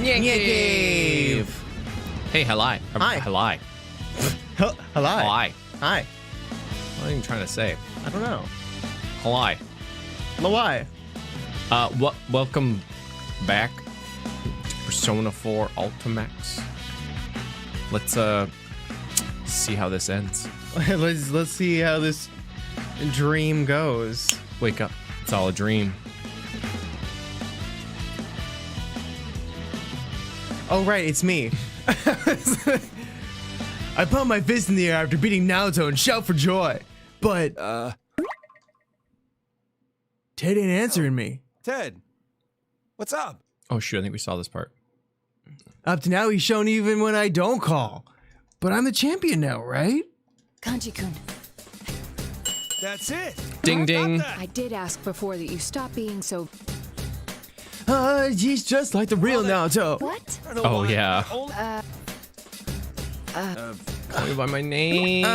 NyanCave. Hey, hello. Hi. Hello. Hello. Hi. Hi. What are you trying to say? I don't know. Hello. Why? Welcome back to Persona 4 ULTIMAX. Let's see how this ends. let's see how this dream goes. Wake up. It's all a dream. Oh right, it's me. I pump my fist in the air after beating Naruto and shout for joy. But Ted ain't answering me. Ted, what's up? Oh shoot, I think we saw this part. Up to now he's shown even when I don't call. But I'm the champion now, right? Kanji-kun, That's it. Ding ding. I did ask before that you stop being so... He's just like the real Naruto. What? Oh yeah. Call me by my name.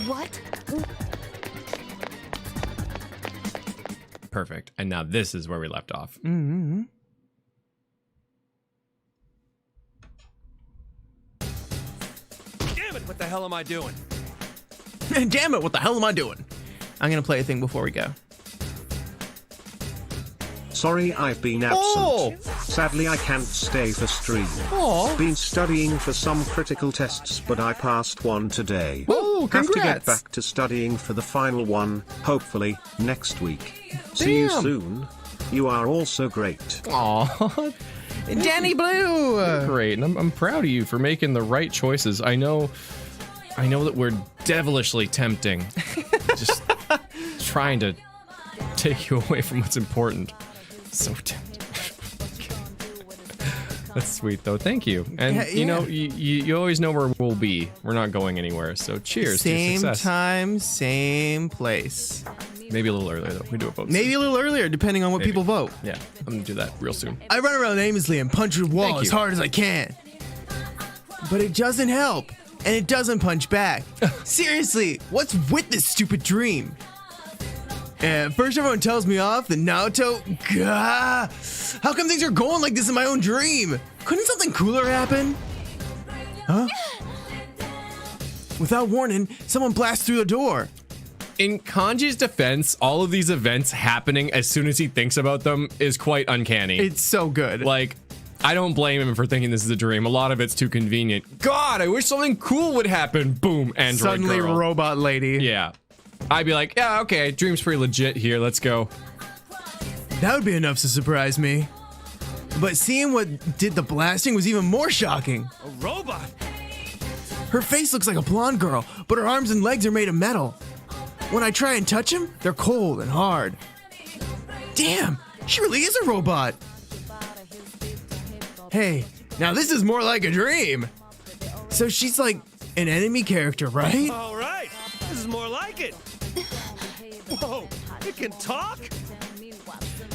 What? Perfect. And now this is where we left off. Mm-hmm. Damn it! What the hell am I doing? Damn it, what the hell am I doing? I'm gonna play a thing before we go. Sorry I've been absent. Oh! Sadly I can't stay for stream. Oh! Been studying for some critical tests but I passed one today. Oh, Have to get congrats! back to studying for the final one, hopefully, next week. See you Damn. soon. You are also great. Aw. Danny Blue! Great. And I'm proud of you for making the right choices. I know that we're devilishly tempting. Just trying to take you away from what's important. So tempting. That's sweet though. Thank you. And Yeah, you know, yeah. you always know where we'll be. We're not going anywhere. So cheers to Same success. time, same place. Maybe a little earlier though. We do a vote. Maybe a little earlier, depending on what Maybe. people vote. Yeah, I'm gonna do that real soon. I run around aimlessly and punch the wall Thank as you. hard as I can. But it doesn't help, and it doesn't punch back. Seriously, what's with this stupid dream? And first everyone tells me off, then Naruto, gah! How come things are going like this in my own dream? Couldn't something cooler happen? Huh? Without warning, someone blasts through the door. In Kanji's defense, all of these events happening as soon as he thinks about them is quite uncanny. It's so good. Like, I don't blame him for thinking this is a dream. A lot of it's too convenient. God, I wish something cool would happen. Boom, Android Suddenly girl. robot lady. Yeah. I'd be like, yeah, okay, dream's pretty legit here. Let's go. That would be enough to surprise me. But seeing what did the blasting was even more shocking. A robot? Her face looks like a blonde girl, but her arms and legs are made of metal. When I try and touch them, they're cold and hard. Damn, she really is a robot. Hey, now this is more like a dream. So she's like an enemy character, right? All right. This is more like it. Whoa! It can talk?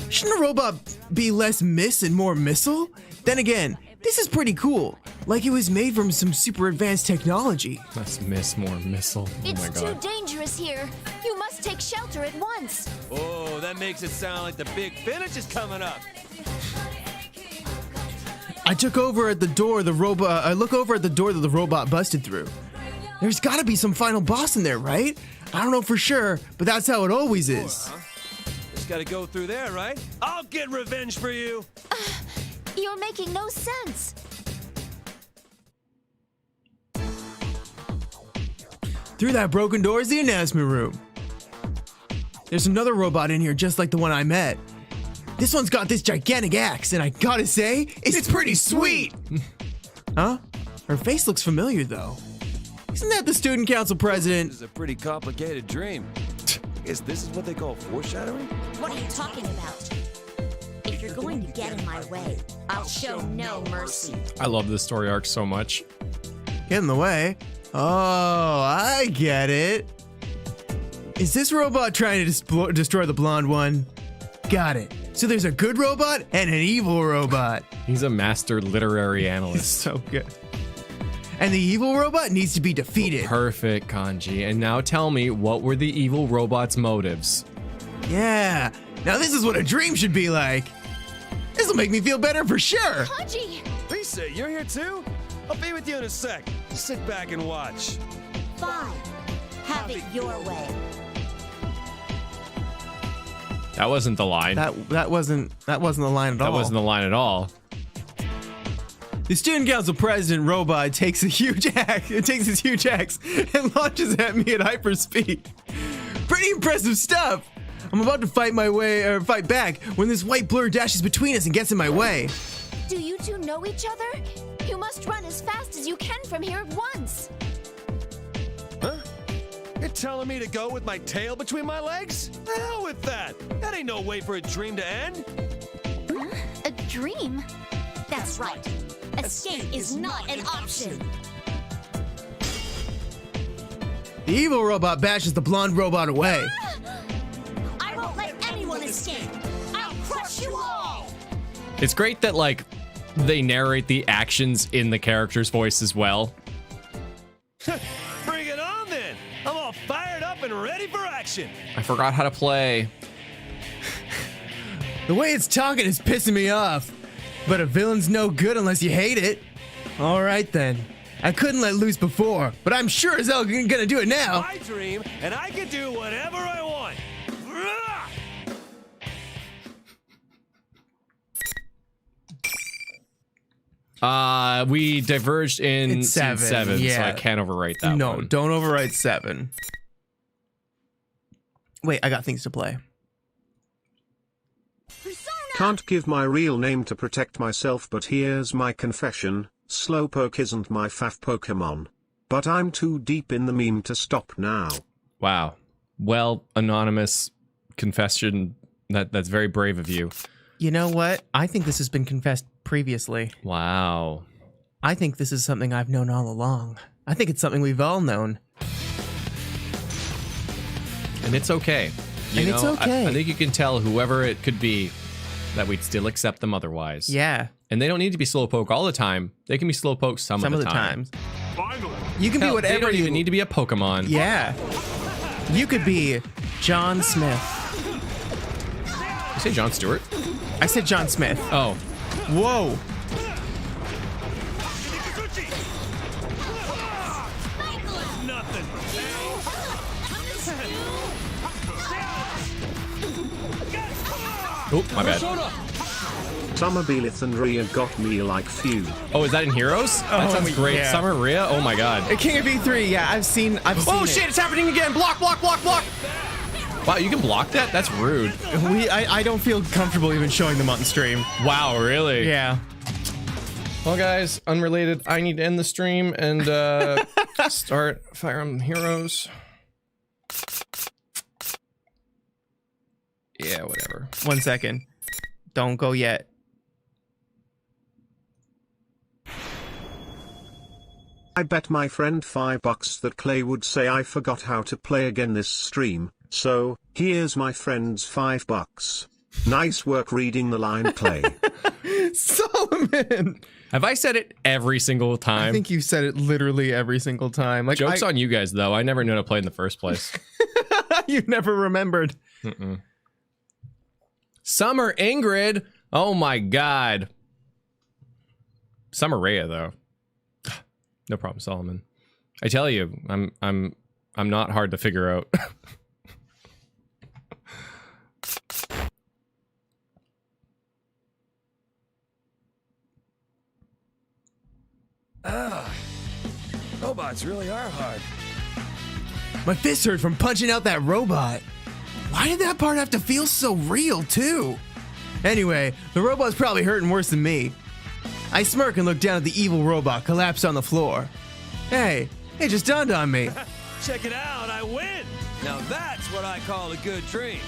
Shouldn't a robot be less miss and more missile? Then again, this is pretty cool. Like it was made from some super advanced technology. Let's miss more missile. Oh It's my god. too dangerous here. You must take shelter at once. Oh, that makes it sound like the big finish is coming up. I look over at the door that the robot busted through. There's gotta be some final boss in there, right? I don't know for sure, but that's how it always is. Just gotta go through there, right? I'll get revenge for you. You're making no sense. Through that broken door is the announcement room. There's another robot in here just like the one I met. This one's got this gigantic axe, and I gotta say, it's pretty sweet! Huh? Her face looks familiar, though. Isn't that the student council president? This is a pretty complicated dream. Guess this is what they call foreshadowing? What are you talking about? If you're going to get in my way, I'll show no mercy. I love this story arc so much. Get in the way? Oh, I get it. Is this robot trying to destroy the blonde one? Got it. So there's a good robot and an evil robot. He's a master literary analyst. So good. And the evil robot needs to be defeated. Perfect, Kanji. And now tell me, what were the evil robot's motives? Yeah, now this is what a dream should be like. This'll make me feel better for sure. Kanji! Lisa, you're here too? I'll be with you in a sec. Sit back and watch. Fine. Have it your way. That wasn't the line. That wasn't the line at all. That wasn't the line at all. The student council president robot takes his huge axe and launches at me at hyperspeed. Pretty impressive stuff. I'm about to fight back when this white blur dashes between us and gets in my way. Do you two know each other? You must run as fast as you can from here at once. Huh? You're telling me to go with my tail between my legs? The hell with that. That ain't no way for a dream to end. A dream? That's right. Escape is not an option. The evil robot bashes the blonde robot away. I won't let anyone escape. I'll crush you all. It's great that, like, they narrate the actions in the character's voice as well. Bring it on then. I'm all fired up and ready for action. I forgot how to play. The way it's talking is pissing me off. But a villain's no good unless you hate it. All right then. I couldn't let loose before, but I'm sure as hell gonna do it now. My dream, and I can do whatever I want. We diverged in It's scene 7, so yeah. I can't overwrite that No, one. don't overwrite 7. Wait, I got things to play. Can't give my real name to protect myself, but here's my confession. Slowpoke isn't my fav Pokemon. But I'm too deep in the meme to stop now. Wow. Well, anonymous confession. That's very brave of you. You know what? I think this has been confessed previously. Wow. I think this is something I've known all along. I think it's something we've all known. And it's okay. It's okay. I think you can tell whoever it could be that we'd still accept them otherwise. Yeah. And they don't need to be Slowpoke all the time. They can be Slowpoke some of the time. times. You can be Hell, whatever they don't you even need to be a Pokemon. Yeah. You could be John Smith. You say John Stewart? I said John Smith. Oh. Whoa. Nothing. Oh, my bad. Summer Belith and Rhea got me like few. Oh, is that in Heroes? That sounds great. yeah. Summer Rhea? Oh my god. King of E3, yeah, I've seen Oh it. shit, it's happening again! Block, block, block, block! Wow, you can block that? That's rude. I don't feel comfortable even showing them on stream. Wow, really? Yeah. Well, guys, unrelated, I need to end the stream and start Fire Emblem Heroes. Yeah, whatever. 1 second. Don't go yet. I bet my friend $5 that Clay would say I forgot how to play again this stream, so here's my friend's $5. Nice work reading the line, Clay. Solomon! Have I said it every single time? I think you said it literally every single time. Like, Joke's on you guys, though. I never knew how to play in the first place. You never remembered. Summer Ingrid! Oh my god. Summer Rhea, though. No problem, Solomon. I tell you, I'm not hard to figure out. Robots really are hard. My fist hurt from punching out that robot. Why did that part have to feel so real, too? Anyway, the robot's probably hurting worse than me. I smirk and look down at the evil robot collapsed on the floor. Hey, it just dawned on me. Check it out, I win! Now that's what I call a good dream.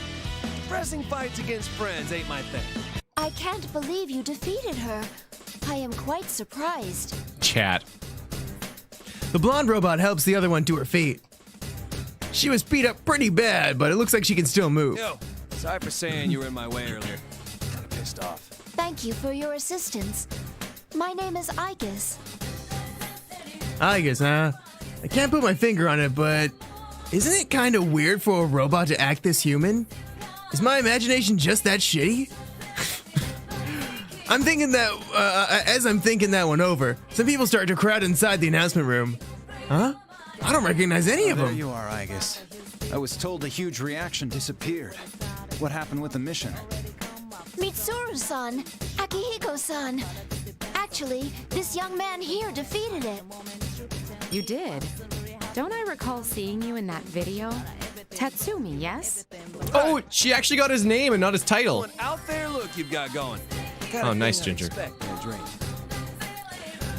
Pressing fights against friends ain't my thing. I can't believe you defeated her. I am quite surprised. Chat. The blonde robot helps the other one to her feet. She was beat up pretty bad, but it looks like she can still move. Yo, sorry for saying you were in my way earlier. Kinda pissed off. Thank you for your assistance. My name is Igus. I guess, huh? I can't put my finger on it, but isn't it kind of weird for a robot to act this human? Is my imagination just that shitty? I'm thinking that, as I'm thinking that one over, some people start to crowd inside the announcement room. Huh? I don't recognize any of There them. you are, Aegis. I was told a huge reaction disappeared. What happened with the mission? Mitsuru-san, Akihiko-san. Actually, this young man here defeated it. You did? Don't I recall seeing you in that video? Tatsumi, yes? Oh, she actually got his name and not his title. What out there look you've got going. Oh, nice, Ginger.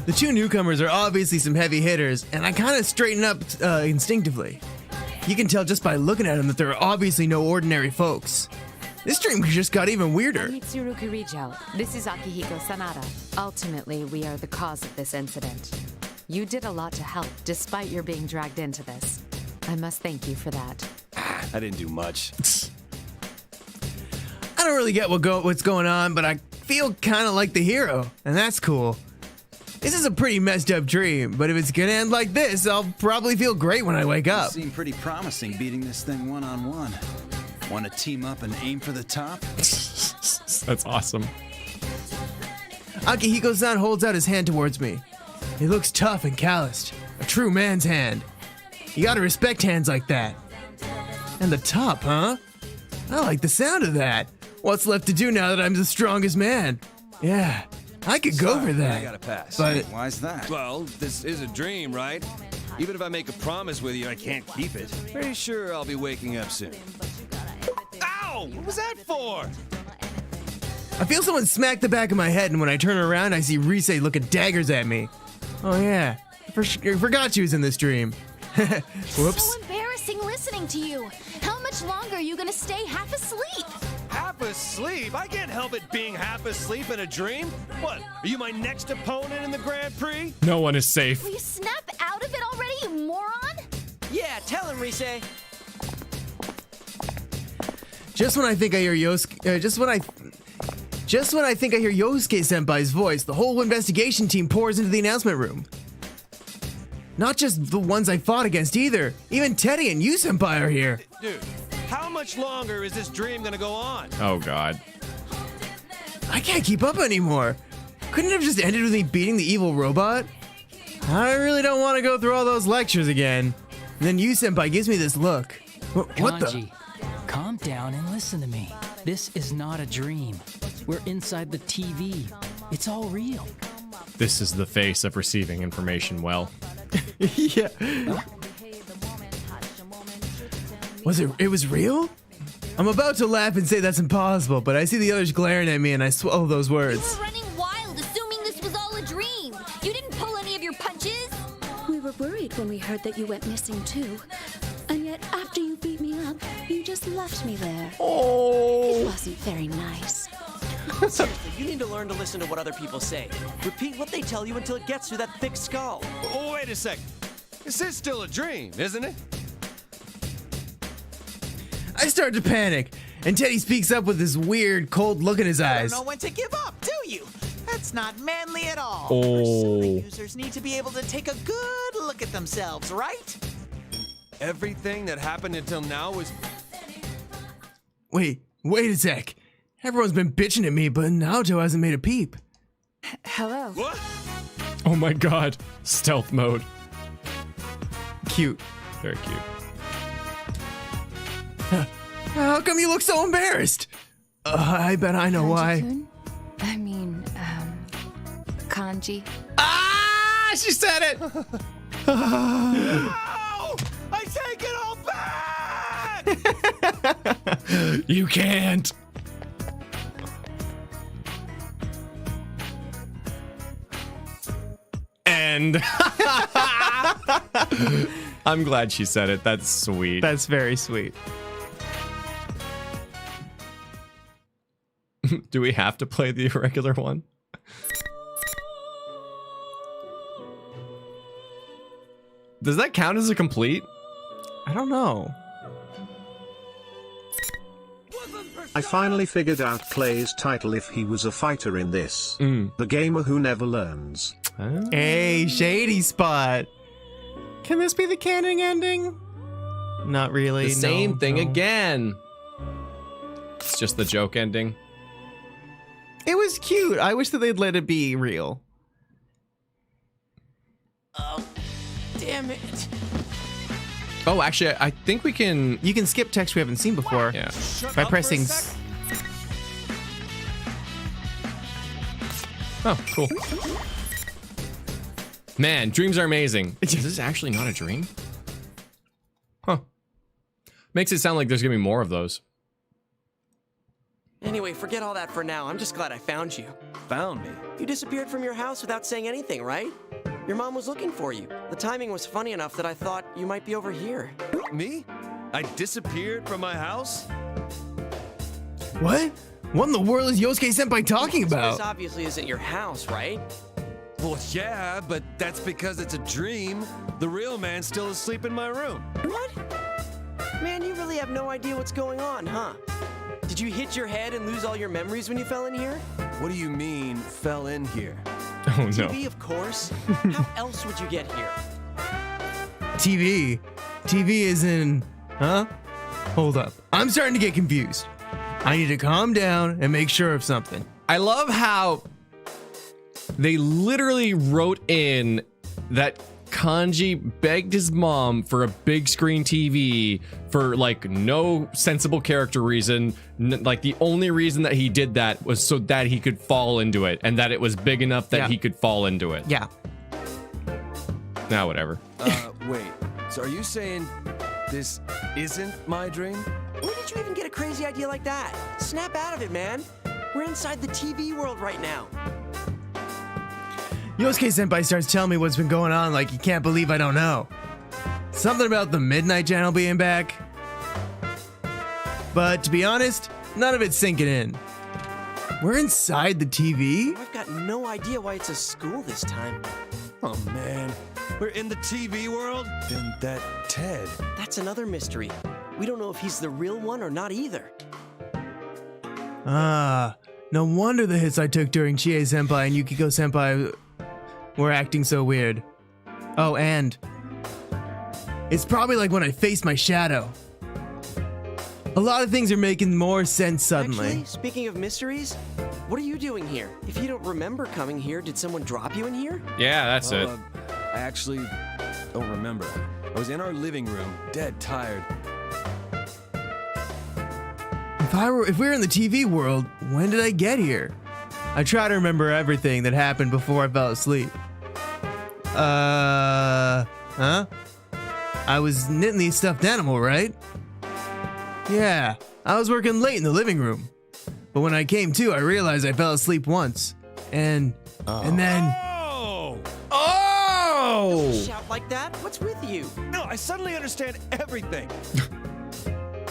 The two newcomers are obviously some heavy hitters, and I kind of straighten up instinctively. You can tell just by looking at them that they're obviously no ordinary folks. This dream just got even weirder. Mitsuru Kirijo, this is Akihiko Sanada. Ultimately, we are the cause of this incident. You did a lot to help, despite your being dragged into this. I must thank you for that. I didn't do much. I don't really get what's going on, but I feel kind of like the hero, and that's cool. This is a pretty messed up dream, but if it's gonna end like this, I'll probably feel great when I wake up. Seemed pretty promising beating this thing one-on-one. Want to team up and aim for the top? That's awesome. Akihiko-san holds out his hand towards me. He looks tough and calloused. A true man's hand. You gotta respect hands like that. And the top, huh? I like the sound of that. What's left to do now that I'm the strongest man? Yeah, I could go for that. I gotta pass. But Why's that? Well, this is a dream, right? Even if I make a promise with you, I can't keep it. Pretty sure I'll be waking up soon. Ow! What was that for? I feel someone smack the back of my head, and when I turn around, I see Rise looking daggers at me. Oh yeah, I forgot she was in this dream. Whoops. So embarrassing listening to you. How much longer are you gonna stay half asleep? Half asleep? I can't help it being half asleep in a dream. What? Are you my next opponent in the Grand Prix? No one is safe. Will you snap out of it already, you moron? Yeah, tell him, Rise. Just when I think I hear Yosuke, just when I think I hear Yosuke Senpai's voice, the whole investigation team pours into the announcement room. Not just the ones I fought against either. Even Teddy and you, Senpai, are here. Dude, how much longer is this dream gonna go on? Oh, God. I can't keep up anymore. Couldn't it have just ended with me beating the evil robot? I really don't want to go through all those lectures again. And then you, Senpai, gives me this look. What the? Kanji, calm down and listen to me. This is not a dream. We're inside the TV. It's all real. This is the face of receiving information well. Yeah. It was real? I'm about to laugh and say that's impossible, but I see the others glaring at me and I swallow those You words. were running wild, assuming this was all a dream. You didn't pull any of your punches. We were worried when we heard that you went missing too. And yet, after you beat me up, you just left me there. Oh. It wasn't very nice. Seriously, you need to learn to listen to what other people say. Repeat what they tell you until it gets through that thick skull. Oh, wait a second. This is still a dream, isn't it? I start to panic, and Teddy speaks up with this weird, cold look in his eyes. Don't know when to give up, do you? That's not manly at all. Oh. Persona users need to be able to take a good look at themselves, right? Everything that happened until now was... Wait a sec. Everyone's been bitching at me, but Naoto hasn't made a peep. Hello. What? Oh, my God. Stealth mode. Cute. Very cute. How come you look so embarrassed? I bet I know why. Kanji-kun? I mean, Kanji. Ah! She said it! Ow! I take it all back! You can't. And I'm glad she said it. That's sweet. That's very sweet. Do we have to play the regular one? Does that count as a complete? I don't know. I finally figured out Clay's title if he was a fighter in this. Mm. The gamer who never learns. Hey, shady spot. Can this be the canon ending? Not really. The same no, thing no. again. It's just the joke ending. It was cute. I wish that they'd let it be real. Oh, damn it. Oh, actually, I think we can... You can skip text we haven't seen before. Yeah. By pressing... Oh, cool. Man, dreams are amazing. Is this actually not a dream? Huh. Makes it sound like there's gonna be more of those. Anyway, forget all that for now. I'm just glad I found you. Found me? You disappeared from your house without saying anything, right? Your mom was looking for you. The timing was funny enough that I thought you might be over here. Me? I disappeared from my house? What? What in the world is Yosuke-senpai talking This about? obviously isn't your house, right? Well, yeah, but that's because it's a dream. The real man's still asleep in my room. What? Man, you really have no idea what's going on, huh? Did you hit your head and lose all your memories when you fell in here? What do you mean, fell in here? Oh, no. TV, of course. How else would you get here? TV? TV is in... Huh? Hold up. I'm starting to get confused. I need to calm down and make sure of something. I love how they literally wrote in that Kanji begged his mom for a big screen TV for like no sensible character reason. Like the only reason that he did that was so that he could fall into it and that it was big enough that he could fall into it. Yeah. Now, whatever. Wait. So are you saying this isn't my dream? Where did you even get a crazy idea like that? Snap out of it, man. We're inside the TV world right now. Yosuke-senpai starts telling me what's been going on like he can't believe I don't know. Something about the Midnight Channel being back. But to be honest, none of it's sinking in. We're inside the TV? I've got no idea why it's a school this time. Oh, man. We're in the TV world? Then that Ted. That's another mystery. We don't know if he's the real one or not either. Ah, no wonder the hits I took during Chie-senpai and Yukiko-senpai were acting so weird. Oh, and it's probably like when I faced my shadow. A lot of things are making more sense suddenly. Actually, speaking of mysteries, what are you doing here? If you don't remember coming here, did someone drop you in here? Yeah, that's it. I actually don't remember. I was in our living room, dead tired. If we were in the TV world, when did I get here? I try to remember everything that happened before I fell asleep. Huh? I was knitting the stuffed animal, right? Yeah, I was working late in the living room. But when I came to, I realized I fell asleep once. And then... Don't shout like that. What's with you? No, I suddenly understand everything.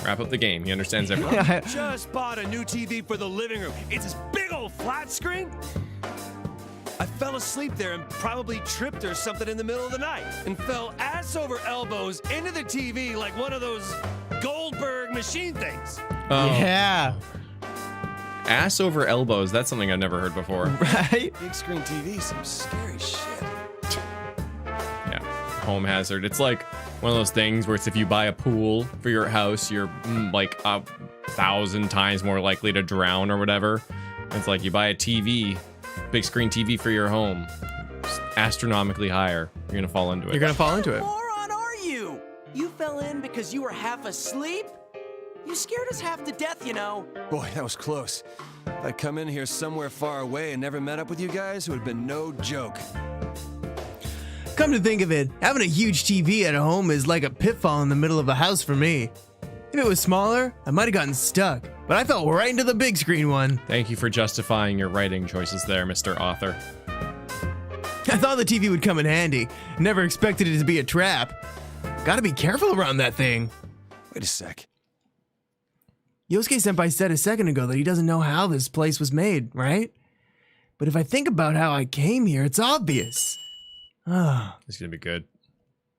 Wrap up the game. He understands everything. I just bought a new TV for the living room. It's this big old flat screen. I fell asleep there and probably tripped or something in the middle of the night and fell ass over elbows into the TV like one of those Goldberg machine things. Oh. Yeah. Ass over elbows. That's something I've never heard before. Right? Big screen TV, some scary shit. Yeah. Home hazard. It's like one of those things where it's if you buy a pool for your house, you're like 1,000 times more likely to drown or whatever. It's like you buy a TV, big screen TV for your home, it's astronomically higher. You're gonna fall into it. You're gonna fall into it. What moron are you? You fell in because you were half asleep? You scared us half to death, you know. Boy, that was close. If I'd come in here somewhere far away and never met up with you guys, it would have been no joke. Come to think of it, having a huge TV at home is like a pitfall in the middle of a house for me. If it was smaller, I might have gotten stuck, but I fell right into the big screen one. Thank you for justifying your writing choices there, Mr. Author. I thought the TV would come in handy. Never expected it to be a trap. Gotta be careful around that thing. Wait a sec. Yosuke-senpai said a second ago that he doesn't know how this place was made, right? But if I think about how I came here, it's obvious. Ah, It's gonna be good.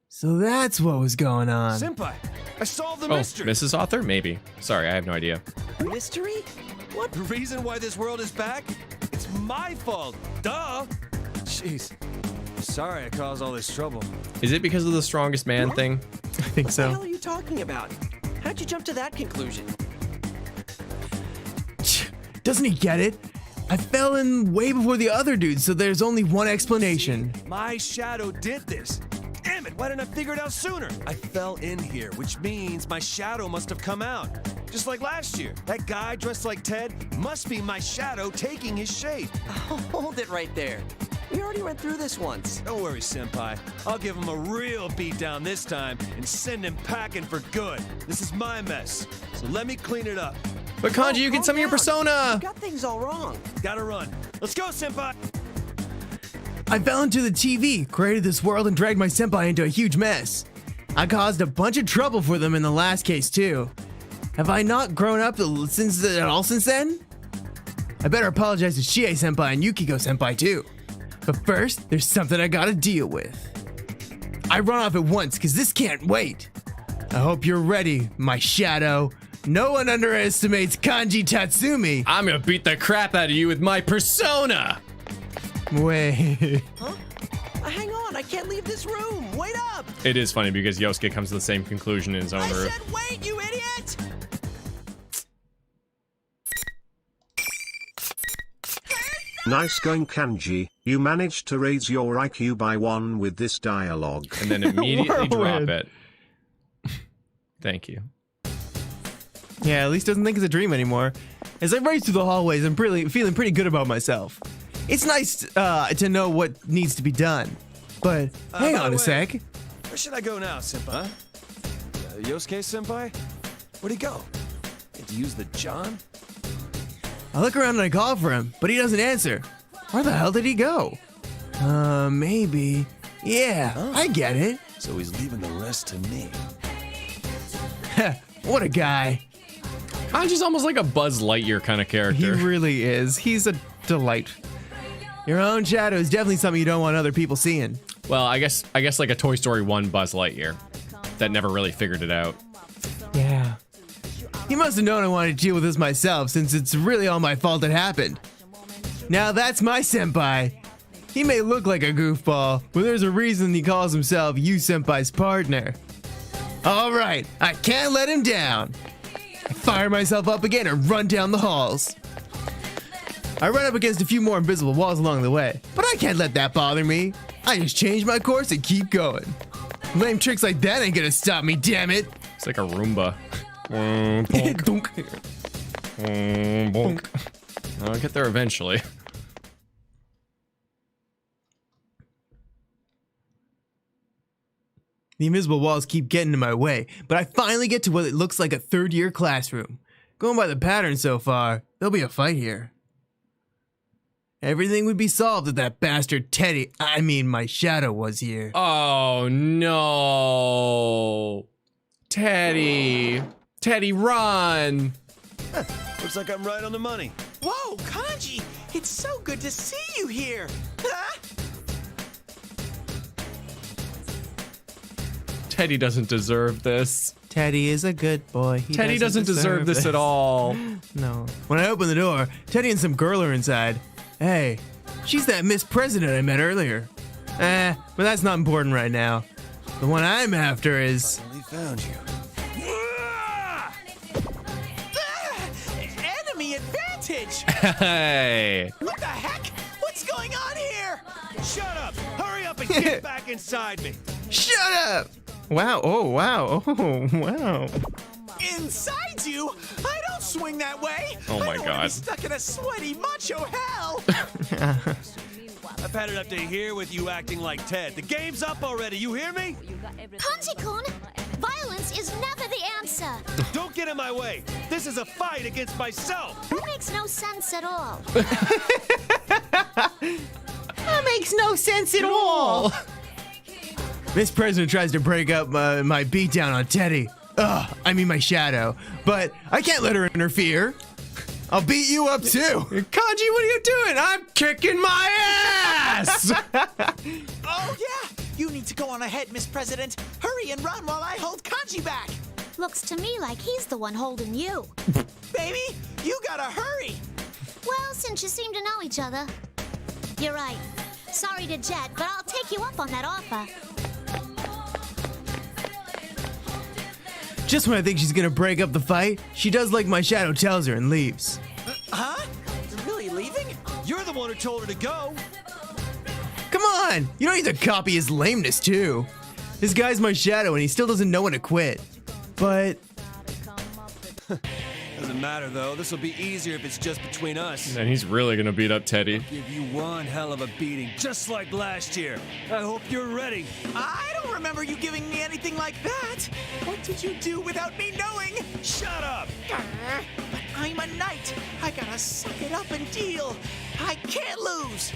so that's what was going on. Senpai, I solved the Oh, mystery. Mrs. Author? Maybe. Sorry, I have no idea. Mystery? What? The reason why this world is back? It's my fault. Duh. Jeez. Sorry I caused all this trouble. Is it because of the strongest man thing? I think What the hell so. are you talking about? How'd you jump to that conclusion? Doesn't he get it? I fell in way before the other dudes, so there's only one explanation. My shadow did this. Damn it, why didn't I figure it out sooner? I fell in here, which means my shadow must have come out. Just like last year. That guy dressed like Ted must be my shadow taking his shape. Hold it right there. We already went through this once. Don't worry, Senpai. I'll give him a real beatdown this time and send him packing for good. This is my mess, so let me clean it up. But Kanji, you can summon your persona. You got things all wrong. Gotta run. Let's go, Senpai. I fell into the TV, created this world, and dragged my senpai into a huge mess. I caused a bunch of trouble for them in the last case, too. Have I not grown up at all since then? I better apologize to Chie senpai and Yukiko senpai, too. But first, there's something I gotta deal with. I run off at once, because this can't wait. I hope you're ready, my shadow. No one underestimates Kanji Tatsumi. I'm gonna beat the crap out of you with my persona. Wait. Huh? Hang on, I can't leave this room. Wait up. It is funny because Yosuke comes to the same conclusion in his own room. I said wait, you idiot! Nice going, Kanji. You managed to raise your IQ by 1 with this dialogue. And then immediately drop it. Thank you. Yeah, at least doesn't think it's a dream anymore. As I race through the hallways, I'm feeling pretty good about myself. It's nice to know what needs to be done. But hang on a sec. Where should I go now, Senpai? Yosuke Senpai? Where'd he go? Did you use the John? I look around and I call for him, but he doesn't answer. Where the hell did he go? Maybe. Yeah, I get it. So he's leaving the rest to me. What a guy. Kanji's almost like a Buzz Lightyear kind of character. He really is. He's a delight. Your own shadow is definitely something you don't want other people seeing. Well, I guess like a Toy Story 1 Buzz Lightyear that never really figured it out. Yeah. He must have known I wanted to deal with this myself, since it's really all my fault it happened. Now that's my senpai. He may look like a goofball, but there's a reason he calls himself you senpai's partner. Alright, I can't let him down. I fire myself up again and run down the halls. I run up against a few more invisible walls along the way, but I can't let that bother me. I just change my course and keep going. Lame tricks like that ain't gonna stop me, damn it. It's like a Roomba. Bonk. Bonk. I'll get there eventually. The invisible walls keep getting in my way, but I finally get to what it looks like a third-year classroom. Going by the pattern so far, there'll be a fight here. Everything would be solved if that bastard my shadow was here. Oh no. Teddy, run. Looks like I'm right on the money. Whoa, Kanji! It's so good to see you here. Teddy doesn't deserve this. Teddy is a good boy. Teddy doesn't deserve this at all. No. When I open the door, Teddy and some girl are inside. Hey, she's that Miss President I met earlier. But that's not important right now. The one I'm after is... Finally found you. Enemy advantage! Hey. What the heck? What's going on here? Shut up! Hurry up and get back inside me! Shut up! Wow, oh wow, oh wow. Inside you? I don't swing that way! Oh my I don't wanna God. be stuck in a sweaty macho hell! I've had it up to here with you acting like Ted. The game's up already, you hear me? Kanji-kun, violence is never the answer. Don't get in my way. This is a fight against myself. That makes no sense at all. That makes no sense at all. Miss President tries to break up my beatdown on Teddy. My shadow. But I can't let her interfere. I'll beat you up too. Kanji, what are you doing? I'm kicking my ass! Oh yeah! You need to go on ahead, Miss President. Hurry and run while I hold Kanji back. Looks to me like he's the one holding you. Baby, you gotta hurry. Well, since you seem to know each other. You're right. Sorry to Jet, but I'll take you up on that offer. Just when I think she's gonna break up the fight, she does like my shadow tells her and leaves. Huh? one who told her to go. Come on! You don't need to copy his lameness, too. This guy's my shadow, and he still doesn't know when to quit. But... Doesn't matter, though. This will be easier if it's just between us. And he's really gonna beat up Teddy. Give you one hell of a beating, just like last year. I hope you're ready. I don't remember you giving me anything like that. What did you do without me knowing? Shut up! But I'm a knight. I gotta suck it up and deal. I can't lose.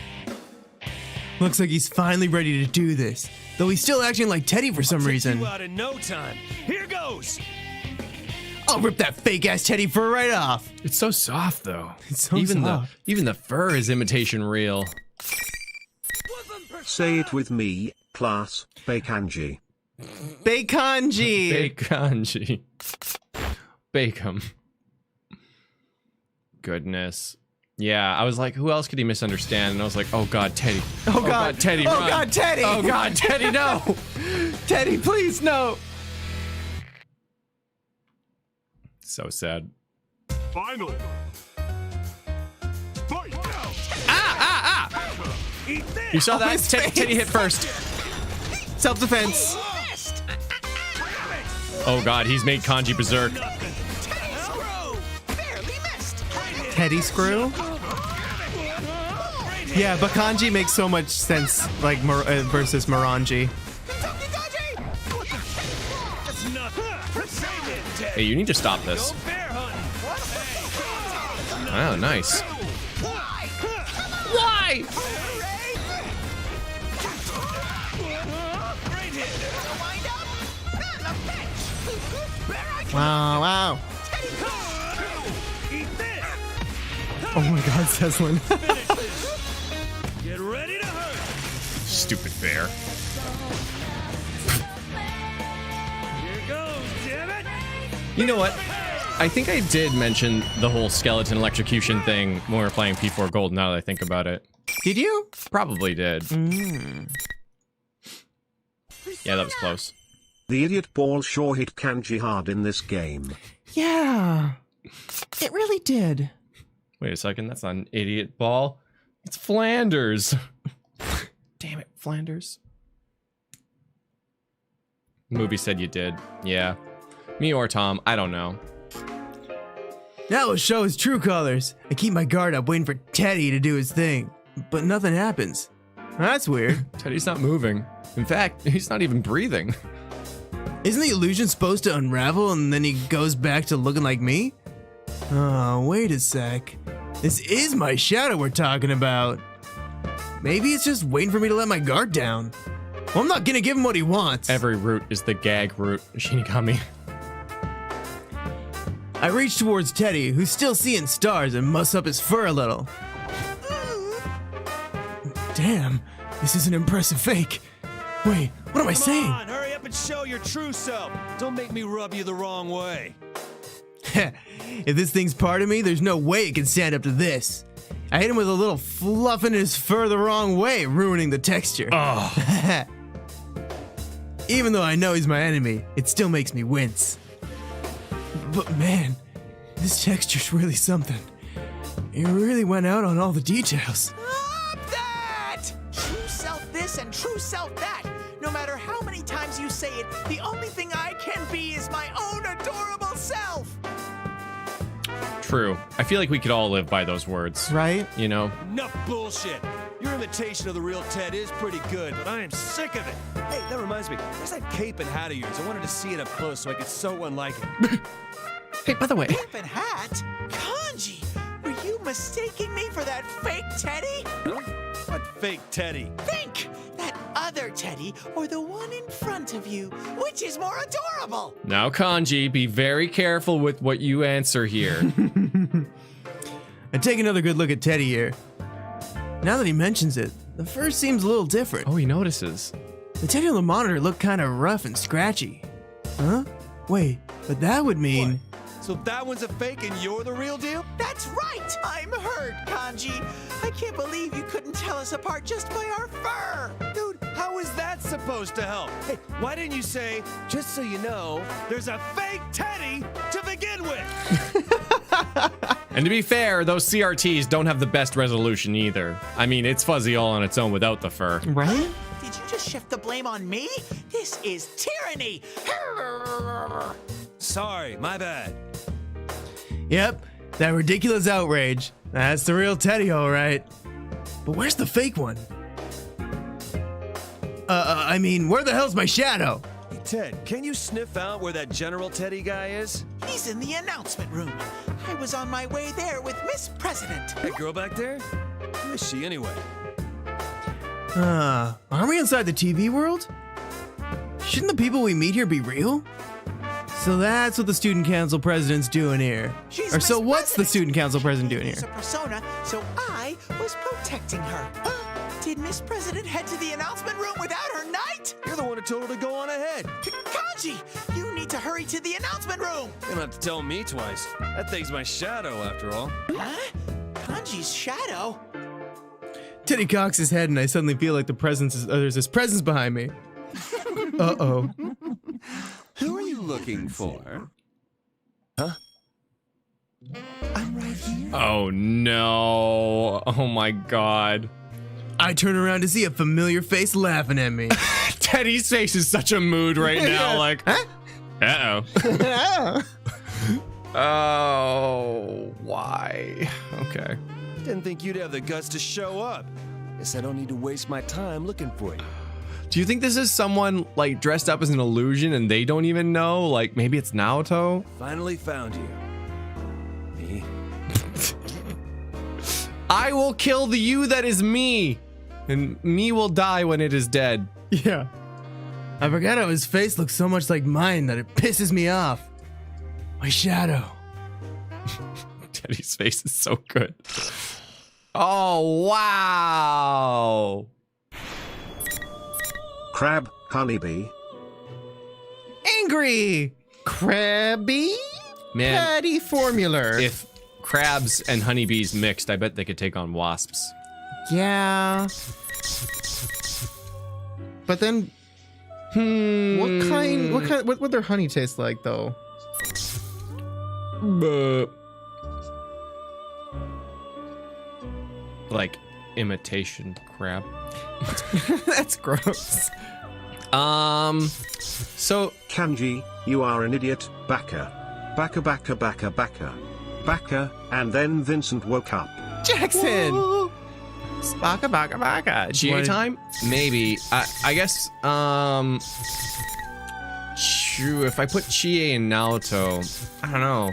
looks like he's finally ready to do this. Though he's still acting like Teddy for some reason. You out in no time. Here goes! I'll rip that fake-ass Teddy fur right off. It's so soft, though. It's so soft. Even the fur is imitation real. Say it with me, class. Baconji. Baconji. Baconji. Bacon. Goodness. Yeah, I was like, who else could he misunderstand? And I was like, oh God, Teddy. Oh God, Teddy, oh run. God, Teddy. Oh God, Teddy, no. Teddy, please, no. So sad. Final. Fight. You saw that? his Teddy face. hit first. Self-defense. Oh God, he's made Kanji berserk. Teddy screw? Yeah, but kanji makes so much sense, like versus Moranji. Hey, you need to stop this. Oh, nice. Why? Wow, wow. Oh my God, Seslin. Get ready to hurt. Stupid bear. Here goes, damn it. You know what? I think I did mention the whole skeleton electrocution thing when we were playing P4 Gold, now that I think about it. Did you? Probably did. Yeah, that was close. The idiot ball sure hit Kanji hard in this game. Yeah. It really did. Wait a second, that's not an idiot ball. It's Flanders. Damn it, Flanders. Movie said you did. Yeah. Me or Tom, I don't know. That will show his true colors. I keep my guard up waiting for Teddy to do his thing. But nothing happens. That's weird. Teddy's not moving. In fact, he's not even breathing. Isn't the illusion supposed to unravel and then he goes back to looking like me? Oh, wait a sec. This is my shadow we're talking about. Maybe it's just waiting for me to let my guard down. Well, I'm not gonna give him what he wants. Every route is the gag route, Shinigami. I reach towards Teddy, who's still seeing stars, and muss up his fur a little. Damn, this is an impressive fake. Wait, what am I saying? Come on, hurry up and show your true self. Don't make me rub you the wrong way. If this thing's part of me, there's no way it can stand up to this. I hit him with a little fluffing his fur the wrong way, ruining the texture. Oh. Even though I know he's my enemy, it still makes me wince. But man, this texture's really something. It really went out on all the details. Stop that! True self this and true self that. No matter how many times you say it, the only thing I can be is my own adorable self. True. I feel like we could all live by those words. Right? You know? Enough bullshit. Your imitation of the real Ted is pretty good, but I am sick of it. Hey, that reminds me. Where's that cape and hat of yours? I wanted to see it up close so I could sew one like it. Hey, by the way. Cape and hat? Kanji, were you mistaking me for that fake Teddy? Huh? What fake Teddy? Think! That other Teddy or the one in front of you. Which is more adorable? Now, Kanji, be very careful with what you answer here. I take another good look at Teddy here. Now that he mentions it, the fur seems a little different. Oh, he notices. The Teddy on the monitor looked kind of rough and scratchy. Huh? Wait, but that would mean... What? So that one's a fake and you're the real deal? That's right! I'm hurt, Kanji. I can't believe you couldn't tell us apart just by our fur. Dude, how is that supposed to help? Hey, why didn't you say, just so you know, there's a fake Teddy to begin with? And to be fair, those CRTs don't have the best resolution either. I mean, it's fuzzy all on its own without the fur. Right? Did you just shift the blame on me? This is tyranny. Sorry, my bad. Yep, that ridiculous outrage. That's the real Teddy, all right. But where's the fake one? I mean, where the hell's my shadow? Hey, Ted, can you sniff out where that General Teddy guy is? He's in the announcement room. I was on my way there with Miss President. That girl back there? Who is she anyway? Aren't we inside the TV world? Shouldn't the people we meet here be real? So that's what the student council president's doing here. She's Or so Miss what's the President. student council president doing She's here? a persona, so I was protecting her. Did Miss President head to the announcement room without her knight? You're the one who told her to go on ahead. Kanji, you need to hurry to the announcement room. You don't have to tell me twice. That thing's my shadow, after all. Huh? Kanji's shadow? Teddy cocks his head and I suddenly feel like there's this presence behind me. Uh-oh. Who are you looking for? Huh? I'm right here. Oh no. Oh my god. I turn around to see a familiar face laughing at me. Teddy's face is such a mood right now, like, Huh? uh-oh. Oh, why? Okay. Didn't think you'd have the guts to show up. Guess I don't need to waste my time looking for you. Do you think this is someone, like, dressed up as an illusion and they don't even know? Like, maybe it's Naoto? Finally found you. Me? I will kill the you that is me, and me will die when it is dead. Yeah. I forgot how his face looks so much like mine that it pisses me off. My shadow. Teddy's face is so good. Oh, wow. Crab, honeybee. Angry! Crabby? Man, Patty formula. if crabs and honeybees mixed, I bet they could take on wasps. Yeah. But then, what would their honey taste like though? Like imitation crab. That's gross. So Kanji, you are an idiot. Baka. Baka baka baka baka. Baka, and then Vincent woke up. Jackson! Baka baka baka. Chie time? Maybe. I guess, Shoo, if I put Chie and Naoto, I don't know.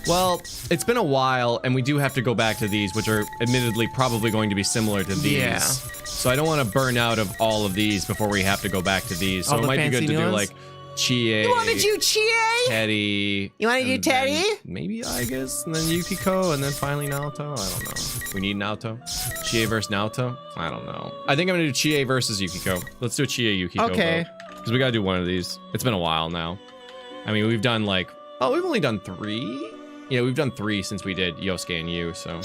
Well, it's been a while, and we do have to go back to these, which are admittedly probably going to be similar to these. Yeah. So I don't want to burn out of all of these before we have to go back to these. So All it the might be good fancy to new do ones? like Chie. You wanna do Chie? Teddy. You wanna do and then Teddy? Maybe, I guess, and then Yukiko, and then finally Naoto. I don't know. We need Naoto. Chie versus Naoto? I don't know. I think I'm gonna do Chie versus Yukiko. Let's do a Chie Yukiko. Okay. Because we gotta do one of these. It's been a while now. I mean, we've done like, oh, we've only done 3? Yeah, we've done 3 since we did Yosuke and Yu, so.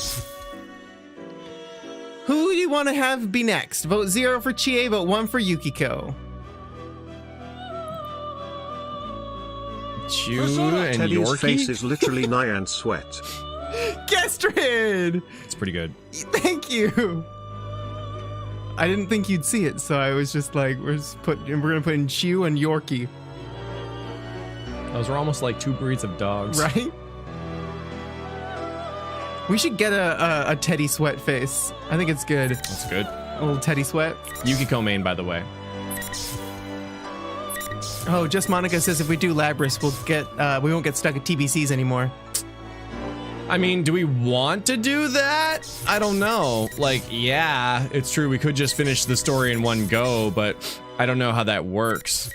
Who do you want to have be next? Vote 0 for Chie, vote 1 for Yukiko. Chu and Teddy's Yorkie? face is literally Nyan sweat. Gestrid! It's pretty good. Thank you. I didn't think you'd see it, so I was just like, we're gonna put in Chu and Yorkie, Those are almost like 2 breeds of dogs. right? We should get a Teddy Sweat face. I think it's good. That's good. A little Teddy Sweat. Yukiko main, by the way. Oh, Just Monica says if we do Labris, we won't get stuck at TBCs anymore. I mean, do we want to do that? I don't know. Like, yeah, it's true. We could just finish the story in one go, but I don't know how that works.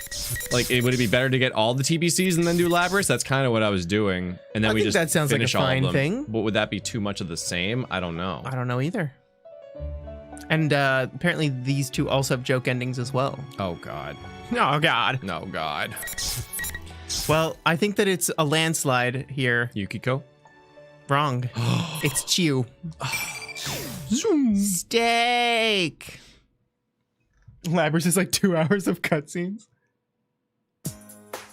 Like, would it be better to get all the TBCs and then do Labris? That's kind of what I was doing. And then I we think just that sounds like a finish all fine of them. thing. But would that be too much of the same? I don't know. I don't know either. And apparently these two also have joke endings as well. Oh, God. Oh, God. No, God. Well, I think that it's a landslide here. Yukiko? Wrong. It's Chie. Steak. Labris is like 2 hours of cutscenes.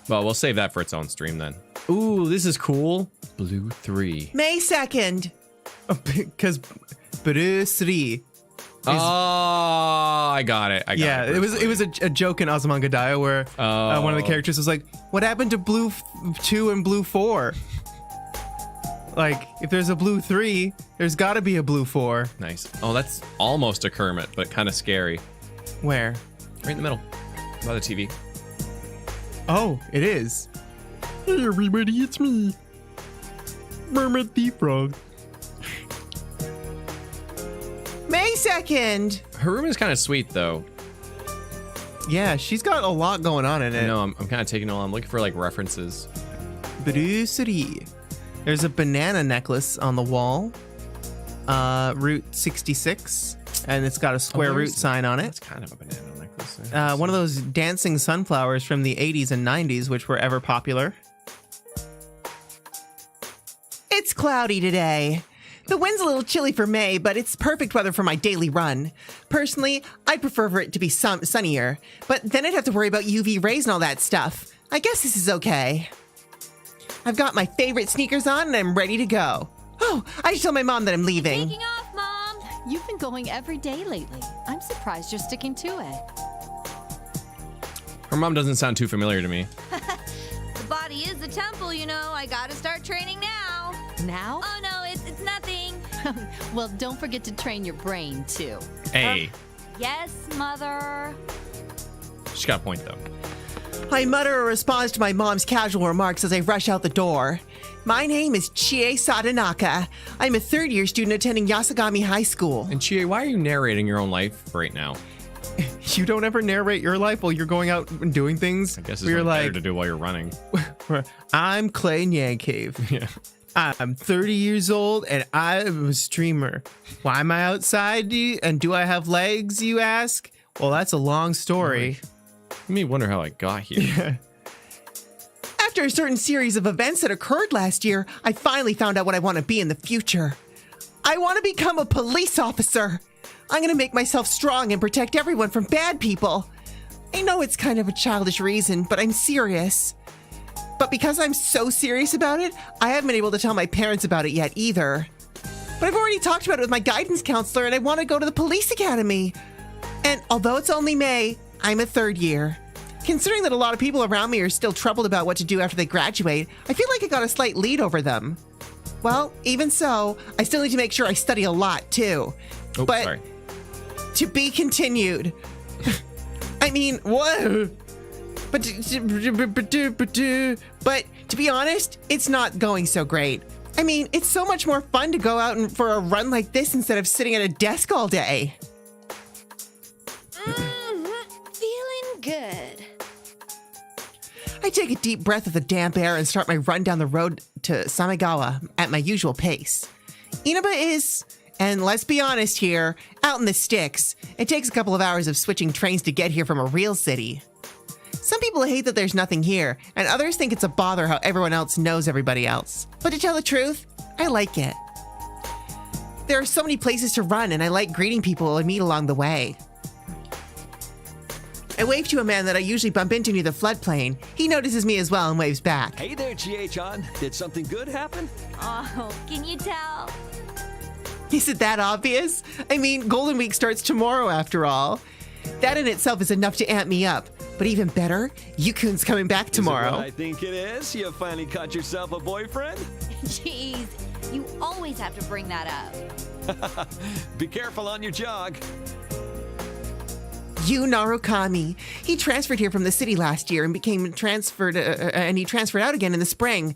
Well, we'll save that for its own stream then. Ooh, this is cool. Blue 3. May 2nd. Because Blue 3. Oh, I got it. Yeah, it was a joke in Ozymandias where one of the characters was like, "What happened to Blue 2 and Blue 4?" Like, if there's a Blue 3, there's got to be a Blue 4. Nice. Oh, that's almost a Kermit, but kind of scary. Where? Right in the middle, by the TV. Oh, it is. Hey everybody, it's me, Mermaid the Frog. May 2nd. Her room is kind of sweet, though. Yeah, she's got a lot going on in it. I know, I'm kind of taking it all. I'm looking for, like, references. Brusserie. There's a banana necklace on the wall. Route 66. And it's got a square root sign on it. That's kind of a banana necklace. One of those dancing sunflowers from the 80s and 90s, which were ever popular. It's cloudy today. The wind's a little chilly for May, but it's perfect weather for my daily run. Personally, I'd prefer for it to be sunnier, but then I'd have to worry about UV rays and all that stuff. I guess this is okay. I've got my favorite sneakers on and I'm ready to go. Oh, I should tell my mom that I'm leaving. Taking off, Mom! You've been going every day lately. I'm surprised you're sticking to it. Her mom doesn't sound too familiar to me. The body is the temple, you know. I gotta start training now. Now? Oh, no, it's nothing. Well, don't forget to train your brain, too. Hey. Yes, Mother. She's got a point, though. I mutter a response to my mom's casual remarks as I rush out the door. My name is Chie Sadanaka. I'm a third-year student attending Yasagami High School. And Chie, why are you narrating your own life right now? You don't ever narrate your life while you're going out and doing things? I guess it's better to do while you're running. I'm Clay NyanCave. Yeah. I'm 30 years old and I'm a streamer. Why am I outside? And do I have legs, you ask? Well, that's a long story. You may wonder how I got here. Yeah. After a certain series of events that occurred last year, I finally found out what I want to be in the future. I want to become a police officer. I'm going to make myself strong and protect everyone from bad people. I know it's kind of a childish reason, but I'm serious. But because I'm so serious about it, I haven't been able to tell my parents about it yet either. But I've already talked about it with my guidance counselor and I want to go to the police academy. And although it's only May, I'm a third year. Considering that a lot of people around me are still troubled about what to do after they graduate, I feel like I got a slight lead over them. Well, even so, I still need to make sure I study a lot too. Oh, but sorry. To be continued. I mean, whoa. But to be honest, it's not going so great. I mean, it's so much more fun to go out for a run like this instead of sitting at a desk all day. Feeling good. I take a deep breath of the damp air and start my run down the road to Samegawa at my usual pace. Inaba is, and let's be honest here, out in the sticks. It takes a couple of hours of switching trains to get here from a real city. Some people hate that there's nothing here, and others think it's a bother how everyone else knows everybody else. But to tell the truth, I like it. There are so many places to run, and I like greeting people and meet along the way. I wave to a man that I usually bump into near the floodplain. He notices me as well and waves back. Hey there, Chie-chan. Did something good happen? Oh, can you tell? Is it that obvious? I mean, Golden Week starts tomorrow after all. That in itself is enough to amp me up. But even better, Yukun's coming back tomorrow. Is it what I think it is? You finally caught yourself a boyfriend? Jeez, you always have to bring that up. Be careful on your jog. Yu Narukami. He transferred here from the city last year and he transferred out again in the spring.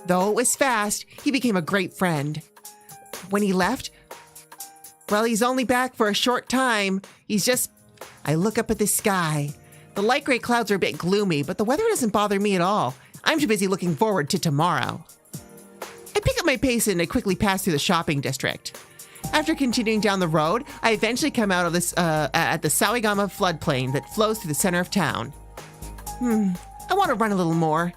Though it was fast, he became a great friend. When he left, well, he's only back for a short time. I look up at the sky. The light gray clouds are a bit gloomy, but the weather doesn't bother me at all. I'm too busy looking forward to tomorrow. I pick up my pace and I quickly pass through the shopping district. After continuing down the road, I eventually come out of this at the Sawigama floodplain that flows through the center of town. I want to run a little more.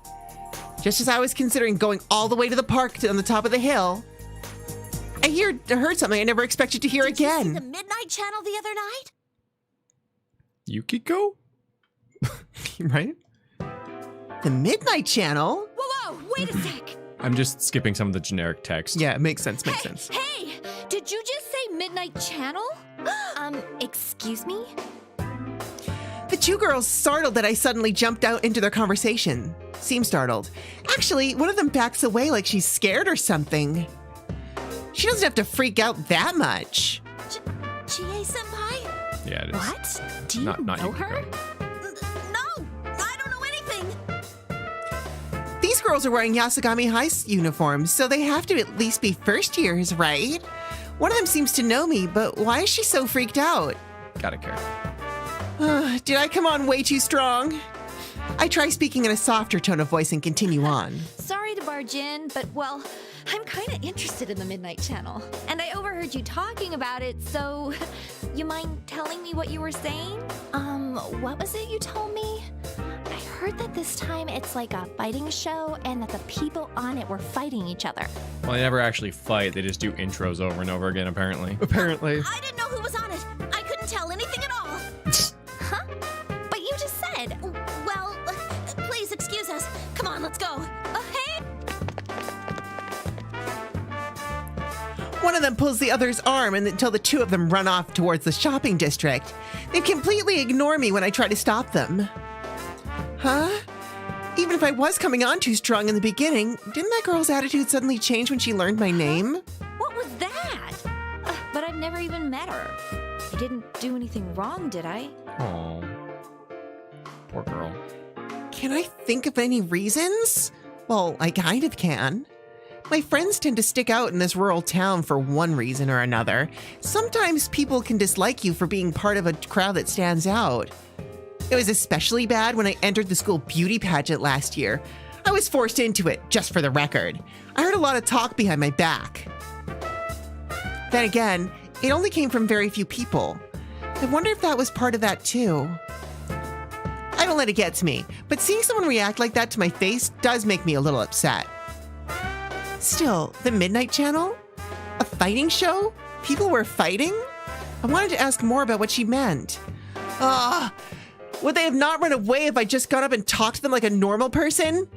Just as I was considering going all the way to the park on the top of the hill, I heard something I never expected to hear again. Did you see the Midnight Channel the other night? Yukiko? Right? The Midnight Channel? Whoa, wait a sec. I'm just skipping some of the generic text. Yeah, it makes sense, makes sense. Hey, did you just say Midnight Channel? Excuse me? The two girls startled that I suddenly jumped out into their conversation. Seem startled. Actually, one of them backs away like she's scared or something. She doesn't have to freak out that much. Chie-senpai? Yeah, it is. What? Do you Not know Yukiko. her? No, I don't know anything. These girls are wearing Yasugami High uniforms, so they have to at least be first years, right? One of them seems to know me, but why is she so freaked out? Gotta care. Did I come on way too strong? I try speaking in a softer tone of voice and continue on. Sorry to barge in, but well, I'm kind of interested in the Midnight Channel. And I overheard you talking about it, so you mind telling me what you were saying? What was it you told me? I heard that this time it's like a fighting show and that the people on it were fighting each other. Well, they never actually fight. They just do intros over and over again, apparently. Apparently. I didn't know who was on it. I couldn't tell anything at all. Huh? But you just said. Well, please excuse us. Come on, let's go. Hey! One of them pulls the other's arm until the two of them run off towards the shopping district. They completely ignore me when I try to stop them. Huh? Even if I was coming on too strong in the beginning, didn't that girl's attitude suddenly change when she learned my name? What was that? But I've never even met her. I didn't do anything wrong, did I? Oh, poor girl. Can I think of any reasons? Well, I kind of can. My friends tend to stick out in this rural town for one reason or another. Sometimes people can dislike you for being part of a crowd that stands out. It was especially bad when I entered the school beauty pageant last year. I was forced into it, just for the record. I heard a lot of talk behind my back. Then again, it only came from very few people. I wonder if that was part of that too. I don't let it get to me, but seeing someone react like that to my face does make me a little upset. Still, the Midnight Channel? A fighting show? People were fighting? I wanted to ask more about what she meant. Would they have not run away if I just got up and talked to them like a normal person?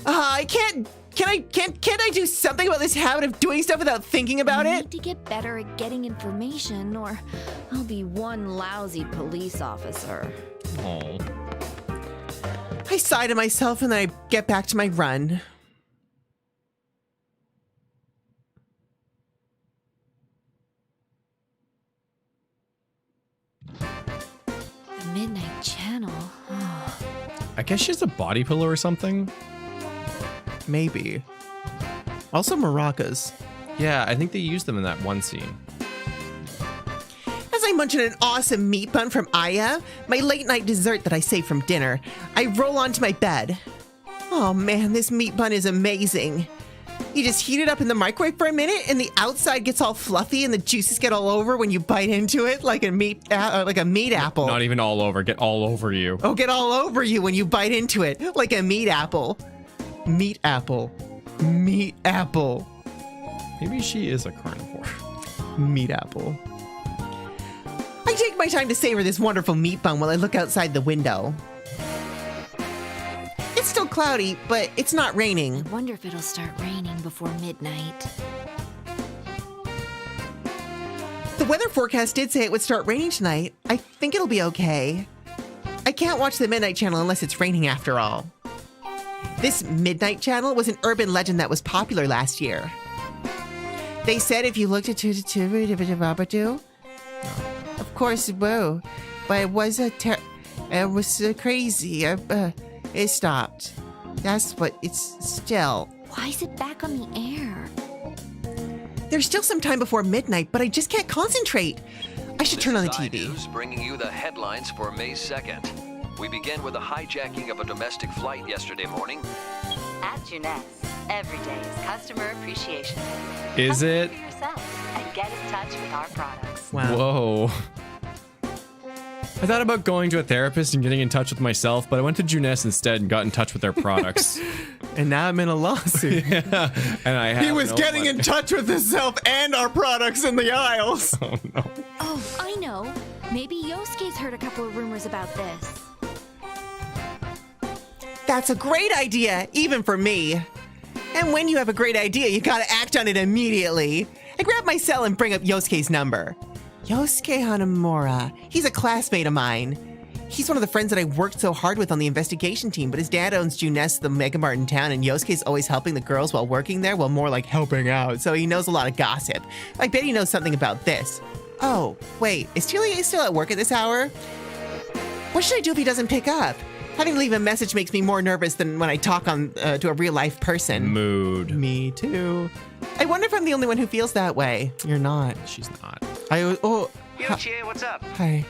Can't I do something about this habit of doing stuff without thinking about I it? need to get better at getting information, or I'll be one lousy police officer. Oh. I sigh to myself and then I get back to my run. The Midnight Channel. I guess she has a body pillow or something. Maybe. Also maracas. Yeah, I think they used them in that one scene. As I munch on an awesome meat bun from Aya, my late night dessert that I saved from dinner, I roll onto my bed. Oh man, this meat bun is amazing. You just heat it up in the microwave for a minute and the outside gets all fluffy and the juices get all over when you bite into it like a meat apple. Not even all over, get all over you. Oh, get all over you when you bite into it like a meat apple. Meat apple. Meat apple. Maybe she is a carnivore. Meat apple. I take my time to savor this wonderful meat bun while I look outside the window. It's still cloudy, but it's not raining. I wonder if it'll start raining before midnight. The weather forecast did say it would start raining tonight. I think it'll be okay. I can't watch the Midnight Channel unless it's raining after all. This Midnight Channel was an urban legend that was popular last year. They said if you looked at of course, whoa, but it was crazy. It stopped. That's what it's still. Why is it back on the air? There's still some time before midnight, but I just can't concentrate. I should turn on the TV. News bringing you the headlines for May 2nd. We begin with a hijacking of a domestic flight yesterday morning. At Juness, every day is Customer Appreciation Day. Is it? For yourself and get in touch with our products. Wow. Whoa. I thought about going to a therapist and getting in touch with myself, but I went to Juness instead and got in touch with their products. And now I'm in a lawsuit. Yeah, and I have He was no getting money. in touch with himself and our products in the aisles. Oh no. Oh, I know. Maybe Yosuke's heard a couple of rumors about this. That's a great idea, even for me. And when you have a great idea, you gotta act on it immediately. I grab my cell and bring up Yosuke's number. Yosuke Hanamura. He's a classmate of mine. He's one of the friends that I worked so hard with on the investigation team, but his dad owns Juness, the mega mart in town, and Yosuke's always helping the girls while working there, well, more like helping out, so he knows a lot of gossip. I bet he knows something about this. Oh, wait, is Chie still at work at this hour? What should I do if he doesn't pick up? Having to leave a message makes me more nervous than when I talk on to a real-life person. Mood. Me too. I wonder if I'm the only one who feels that way. You're not. She's not. Yo, Chie, what's up? Hi.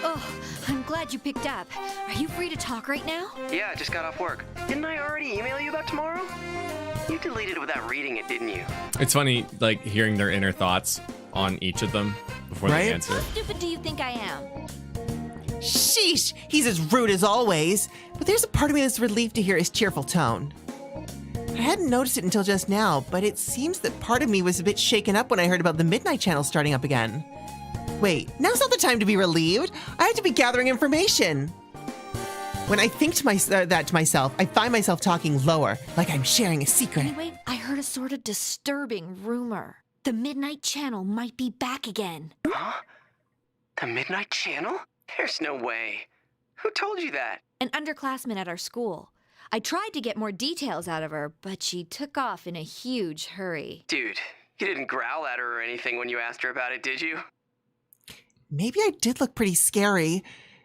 Oh, I'm glad you picked up. Are you free to talk right now? Yeah, I just got off work. Didn't I already email you about tomorrow? You deleted it without reading it, didn't you? It's funny, like, hearing their inner thoughts on each of them before they answer. How stupid do you think I am? Sheesh, he's as rude as always. But there's a part of me that's relieved to hear his cheerful tone. I hadn't noticed it until just now, but it seems that part of me was a bit shaken up when I heard about the Midnight Channel starting up again. Wait, now's not the time to be relieved. I had to be gathering information. When I think that to myself, I find myself talking lower, like I'm sharing a secret. Anyway, I heard a sort of disturbing rumor. The Midnight Channel might be back again. Huh? The Midnight Channel? There's no way. Who told you that? An underclassman at our school. I tried to get more details out of her, but she took off in a huge hurry. Dude, you didn't growl at her or anything when you asked her about it, did you? Maybe I did look pretty scary.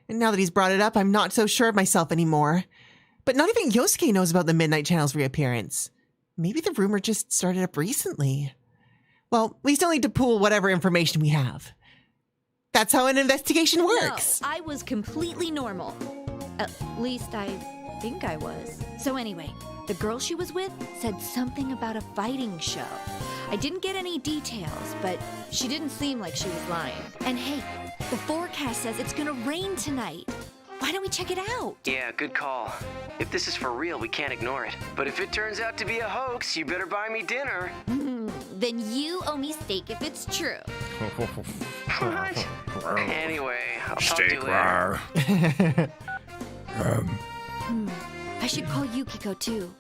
And now that he's brought it up, I'm not so sure of myself anymore. But not even Yosuke knows about the Midnight Channel's reappearance. Maybe the rumor just started up recently. Well, we still need to pool whatever information we have. That's how an investigation works. No, I was completely normal. At least I think I was. So anyway, the girl she was with said something about a fighting show. I didn't get any details, but she didn't seem like she was lying. And hey, the forecast says it's gonna rain tonight. Why don't we check it out? Yeah, good call. If this is for real, we can't ignore it. But if it turns out to be a hoax, you better buy me dinner. Then you owe me steak if it's true. What? Anyway, I'll talk to you later. I should call Yukiko too.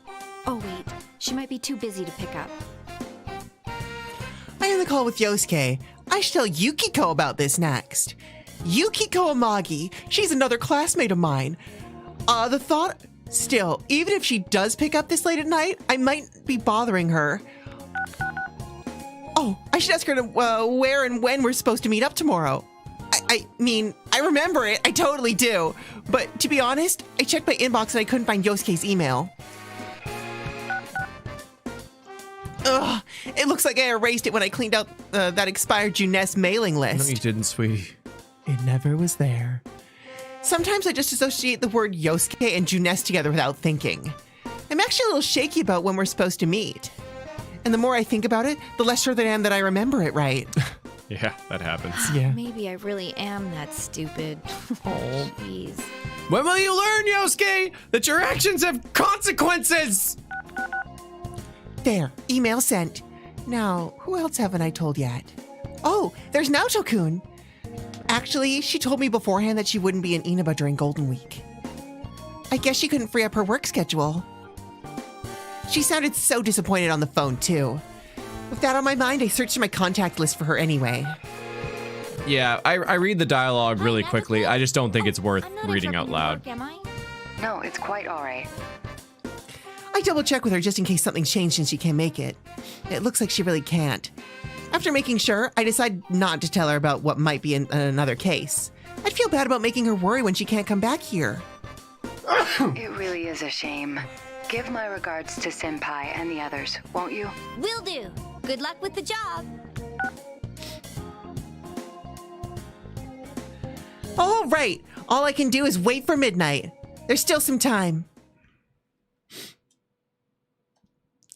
Oh wait, she might be too busy to pick up. I am the call with Yosuke. I should tell Yukiko about this next. Yukiko Amagi, she's another classmate of mine. The thought, still, even if she does pick up this late at night, I might be bothering her. Oh, I should ask her to where and when we're supposed to meet up tomorrow. I mean, I remember it, I totally do. But to be honest, I checked my inbox and I couldn't find Yosuke's email. Ugh, it looks like I erased it when I cleaned out that expired Juness mailing list. No, you didn't, sweetie. It never was there. Sometimes I just associate the word Yosuke and Juness together without thinking. I'm actually a little shaky about when we're supposed to meet. And the more I think about it, the less sure that I am that I remember it right. Yeah, that happens. Yeah. Maybe I really am that stupid. Oh, jeez. When will you learn, Yosuke, that your actions have consequences? There, email sent. Now, who else haven't I told yet? Oh, there's Naoto-kun. Actually, she told me beforehand that she wouldn't be in Inaba during Golden Week. I guess she couldn't free up her work schedule. She sounded so disappointed on the phone, too. With that on my mind, I searched my contact list for her anyway. Yeah, I read the dialogue really quickly. I just don't think it's worth reading out loud. Am I? No, it's quite all right. I double-checked with her just in case something's changed and she can't make it. It looks like she really can't. After making sure, I decided not to tell her about what might be in another case. I'd feel bad about making her worry when she can't come back here. It really is a shame. Give my regards to Senpai and the others, won't you? Will do. Good luck with the job. All right. All I can do is wait for midnight. There's still some time.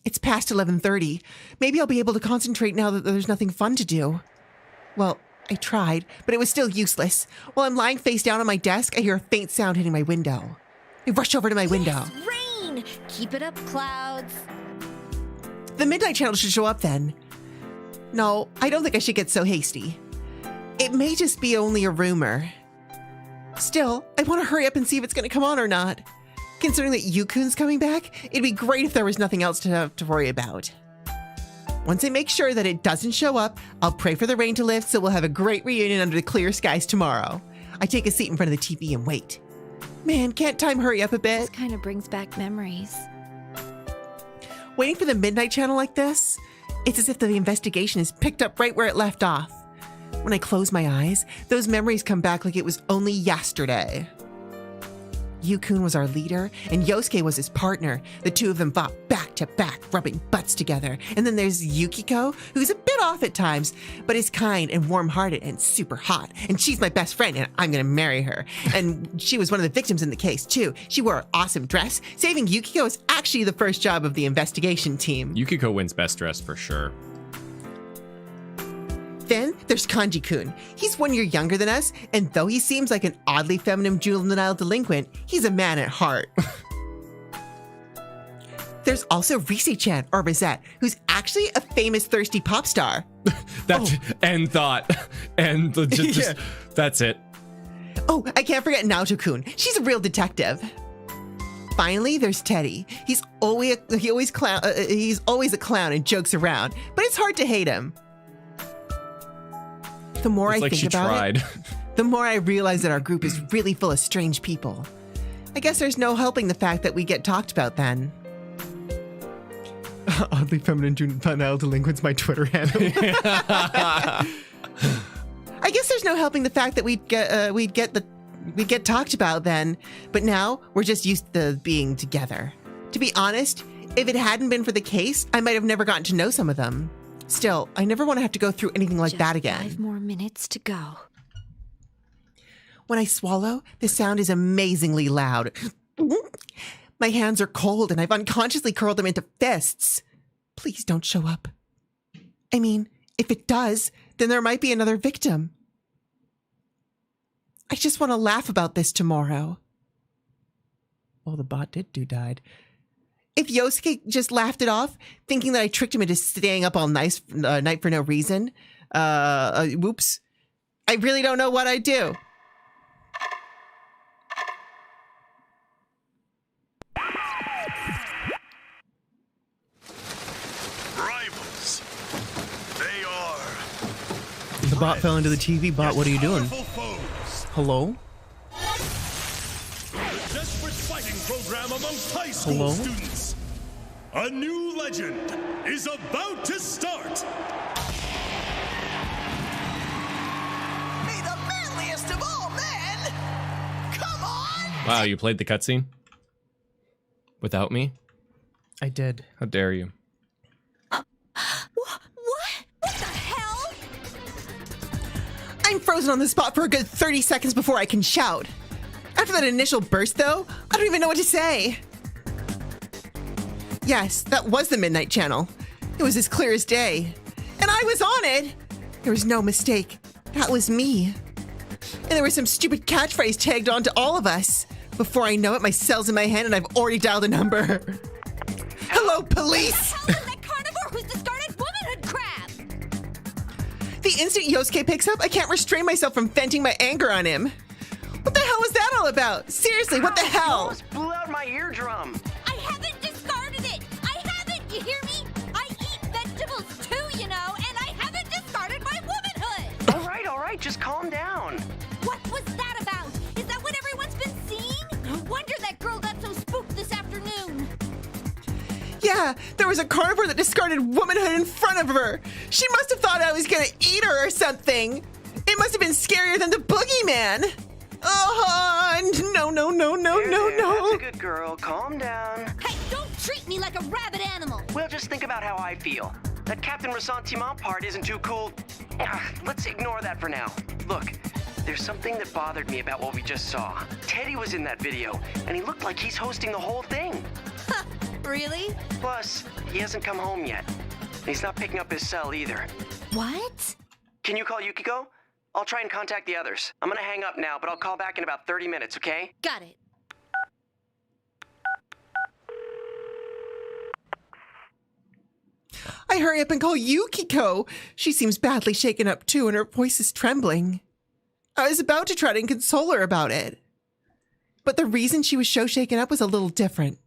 It's past 11:30. Maybe I'll be able to concentrate now that there's nothing fun to do. Well, I tried, but it was still useless. While I'm lying face down on my desk, I hear a faint sound hitting my window. I rush over to my window. Yes, rain! Keep it up, clouds. The Midnight Channel should show up then. No, I don't think I should get so hasty. It may just be only a rumor. Still, I want to hurry up and see if it's going to come on or not. Considering that Yukun's coming back, it'd be great if there was nothing else to have to worry about. Once I make sure that it doesn't show up, I'll pray for the rain to lift so we'll have a great reunion under the clear skies tomorrow. I take a seat in front of the TV and wait. Man, can't time hurry up a bit? This kind of brings back memories. Waiting for the midnight channel like this, it's as if the investigation is picked up right where it left off. When I close my eyes, those memories come back like it was only yesterday. Yukun was our leader, and Yosuke was his partner. The two of them fought back to back, rubbing butts together. And then there's Yukiko, who's a bit off at times, but is kind and warm-hearted and super hot. And she's my best friend, and I'm gonna marry her. And she was one of the victims in the case, too. She wore an awesome dress. Saving Yukiko is actually the first job of the investigation team. Yukiko wins best dress for sure. Then there's Kanji-kun. He's 1 year younger than us, and though he seems like an oddly feminine juvenile delinquent, he's a man at heart. There's also Rise-chan, or Rosette, who's actually a famous thirsty pop star. That's end thought. And just that's it. Oh, I can't forget Naoto-kun. She's a real detective. Finally, there's Teddy. He's always a clown and jokes around, but it's hard to hate him. The more I think about it, the more I realize that our group is really full of strange people. I guess there's no helping the fact that we get talked about then. Oddly feminine juvenile delinquent's my Twitter handle. I guess there's no helping the fact that we'd get talked about then, but now we're just used to being together. To be honest, if it hadn't been for the case, I might have never gotten to know some of them. Still, I never want to have to go through anything like that again. 5 more minutes to go. When I swallow, the sound is amazingly loud. My hands are cold and I've unconsciously curled them into fists. Please don't show up. I mean, if it does, then there might be another victim. I just want to laugh about this tomorrow. Oh, the bot died. If Yosuke just laughed it off, thinking that I tricked him into staying up all night for no reason, whoops, I really don't know what I'd do. Rivals. They are. The bot fell into the TV. Bot, what are you doing? Hello? Desperate fighting program amongst high school Hello? students. A new legend is about to start. May the manliest of all men! Come on! Wow, you played the cutscene? Without me? I did. How dare you? What? What the hell? I'm frozen on the spot for a good 30 seconds before I can shout. After that initial burst, though, I don't even know what to say. Yes, that was the Midnight Channel. It was as clear as day. And I was on it. There was no mistake. That was me. And there was some stupid catchphrase tagged on to all of us. Before I know it, my cell's in my hand and I've already dialed a number. Hello, police! What the hell is that carnivore who's discarded womanhood crap? The instant Yosuke picks up, I can't restrain myself from venting my anger on him. What the hell was that all about? Seriously, what the hell? Almost blew out my eardrum. I haven't discarded it. I haven't. You hear me? I eat vegetables too, you know, and I haven't discarded my womanhood. All right, just calm down. What was that about? Is that what everyone's been seeing? No wonder that girl got so spooked this afternoon. Yeah, there was a carnivore that discarded womanhood in front of her. She must have thought I was gonna eat her or something. It must have been scarier than the boogeyman. Oh, no. That's a good girl. Calm down. Hey, don't treat me like a rabid animal. Well, just think about how I feel. That Captain Ressentiment part isn't too cool. Let's ignore that for now. Look, there's something that bothered me about what we just saw. Teddy was in that video, and he looked like he's hosting the whole thing. Really? Plus, he hasn't come home yet. He's not picking up his cell either. What? Can you call Yukiko? I'll try and contact the others. I'm gonna hang up now, but I'll call back in about 30 minutes, okay? Got it. I hurry up and call Yukiko. She seems badly shaken up too, and her voice is trembling. I was about to try to console her about it. but the reason she was so shaken up was a little different.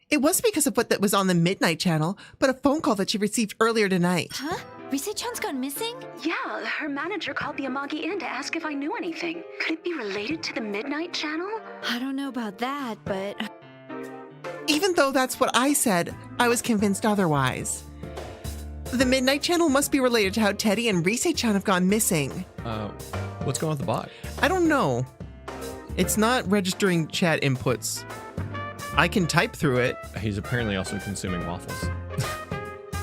It wasn't because of what that was on the Midnight Channel, but a phone call that she received earlier tonight. Huh? Rise-chan's gone missing? Yeah, her manager called the Amagi Inn to ask if I knew anything. Could it be related to the Midnight Channel? I don't know about that, but... Even though that's what I said, I was convinced otherwise. The Midnight Channel must be related to how Teddy and Rise-chan have gone missing. What's going on with the bot? I don't know. It's not registering chat inputs. I can type through it. He's apparently also consuming waffles.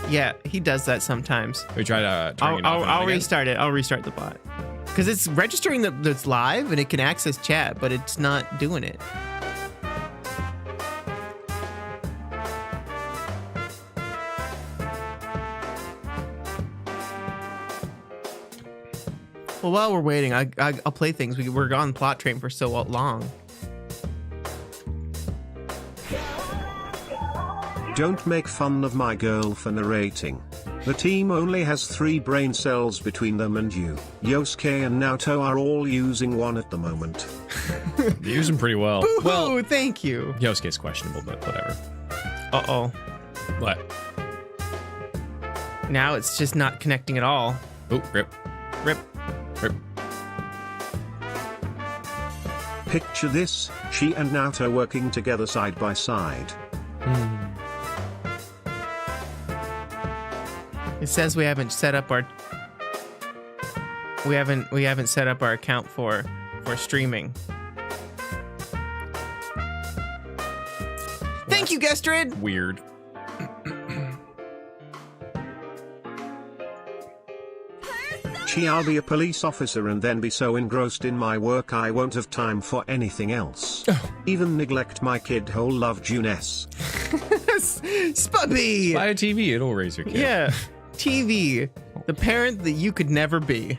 Yeah, he does that sometimes. We try to turn it off. I'll restart it. I'll restart the bot. Because it's registering that it's live and it can access chat, but it's not doing it. Well, while we're waiting, I'll play things. We're on Plot Train for so long. Don't make fun of my girl for narrating. The team only has 3 brain cells between them and you. Yosuke and Naoto are all using one at the moment. You're using pretty well. Boo-hoo, well, thank you. Yosuke's questionable, but whatever. Uh-oh. What? Now it's just not connecting at all. Oh, rip. Rip. Rip. Picture this, Chie and Naoto working together side by side. It says we haven't set up our set up our account for streaming. Thank you, Gestrid. Weird. Chie, I'll be a police officer and then be so engrossed in my work I won't have time for anything else. Even neglect my kid whole love Juness. Spubby! Buy a TV, it'll raise your kid. Yeah. TV. The parent that you could never be.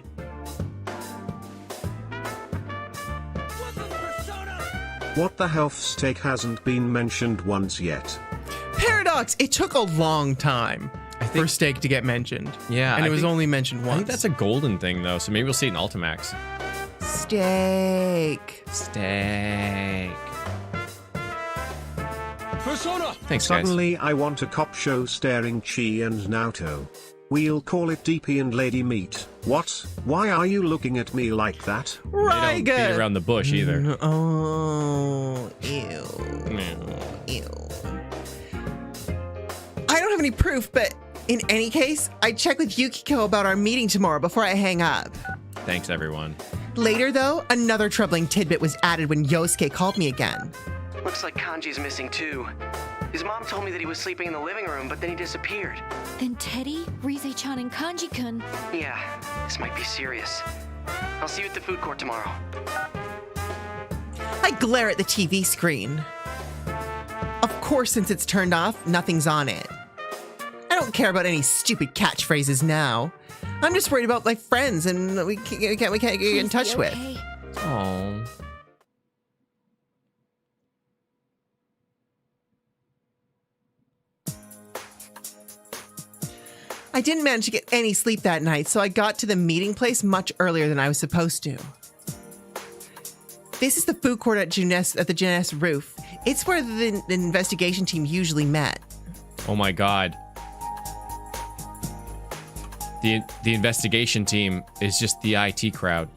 What the health stake hasn't been mentioned once yet? Paradox! It took a long time for steak to get mentioned. Yeah. And it was only mentioned once. I think that's a golden thing, though, so maybe we'll see it in Ultimax. Steak. Steak. Persona! Thanks, guys. Suddenly I want a cop show starring Chie and Naoto. We'll call it DP and Lady Meet. What? Why are you looking at me like that? They don't beat around the bush either. Oh, ew. Ew. I don't have any proof, but in any case, I checked with Yukiko about our meeting tomorrow before I hang up. Thanks, everyone. Later, though, another troubling tidbit was added when Yosuke called me again. Looks like Kanji's missing too. His mom told me that he was sleeping in the living room, but then he disappeared. Then Teddy, Rise-chan, and Kanji-kun. Yeah, this might be serious. I'll see you at the food court tomorrow. I glare at the TV screen. Of course, since it's turned off, nothing's on it. I don't care about any stupid catchphrases now. I'm just worried about my friends and we can't get in touch with. Oh. I didn't manage to get any sleep that night, so I got to the meeting place much earlier than I was supposed to. This is the food court at the Juness roof. It's where the investigation team usually met. Oh my god. The investigation team is just the IT crowd.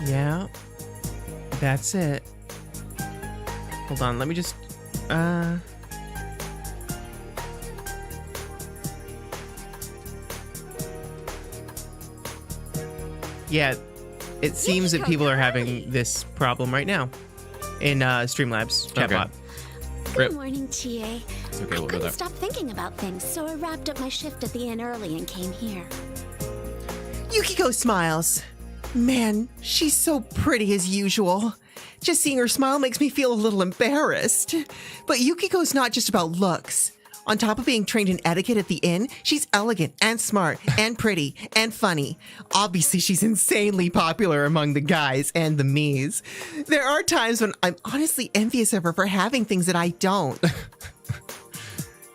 Yeah. That's it. Hold on, let me just yeah, it seems that people are having this problem right now in Streamlabs chatbot. Good morning, Chie. okay, I we'll go couldn't there. stop thinking about things, so I wrapped up my shift at the inn early and came here. Yukiko smiles. Man, she's so pretty as usual. Just seeing her smile makes me feel a little embarrassed. But Yukiko's not just about looks. On top of being trained in etiquette at the inn, she's elegant and smart and pretty and funny. Obviously, she's insanely popular among the guys and the me's. There are times when I'm honestly envious of her for having things that I don't.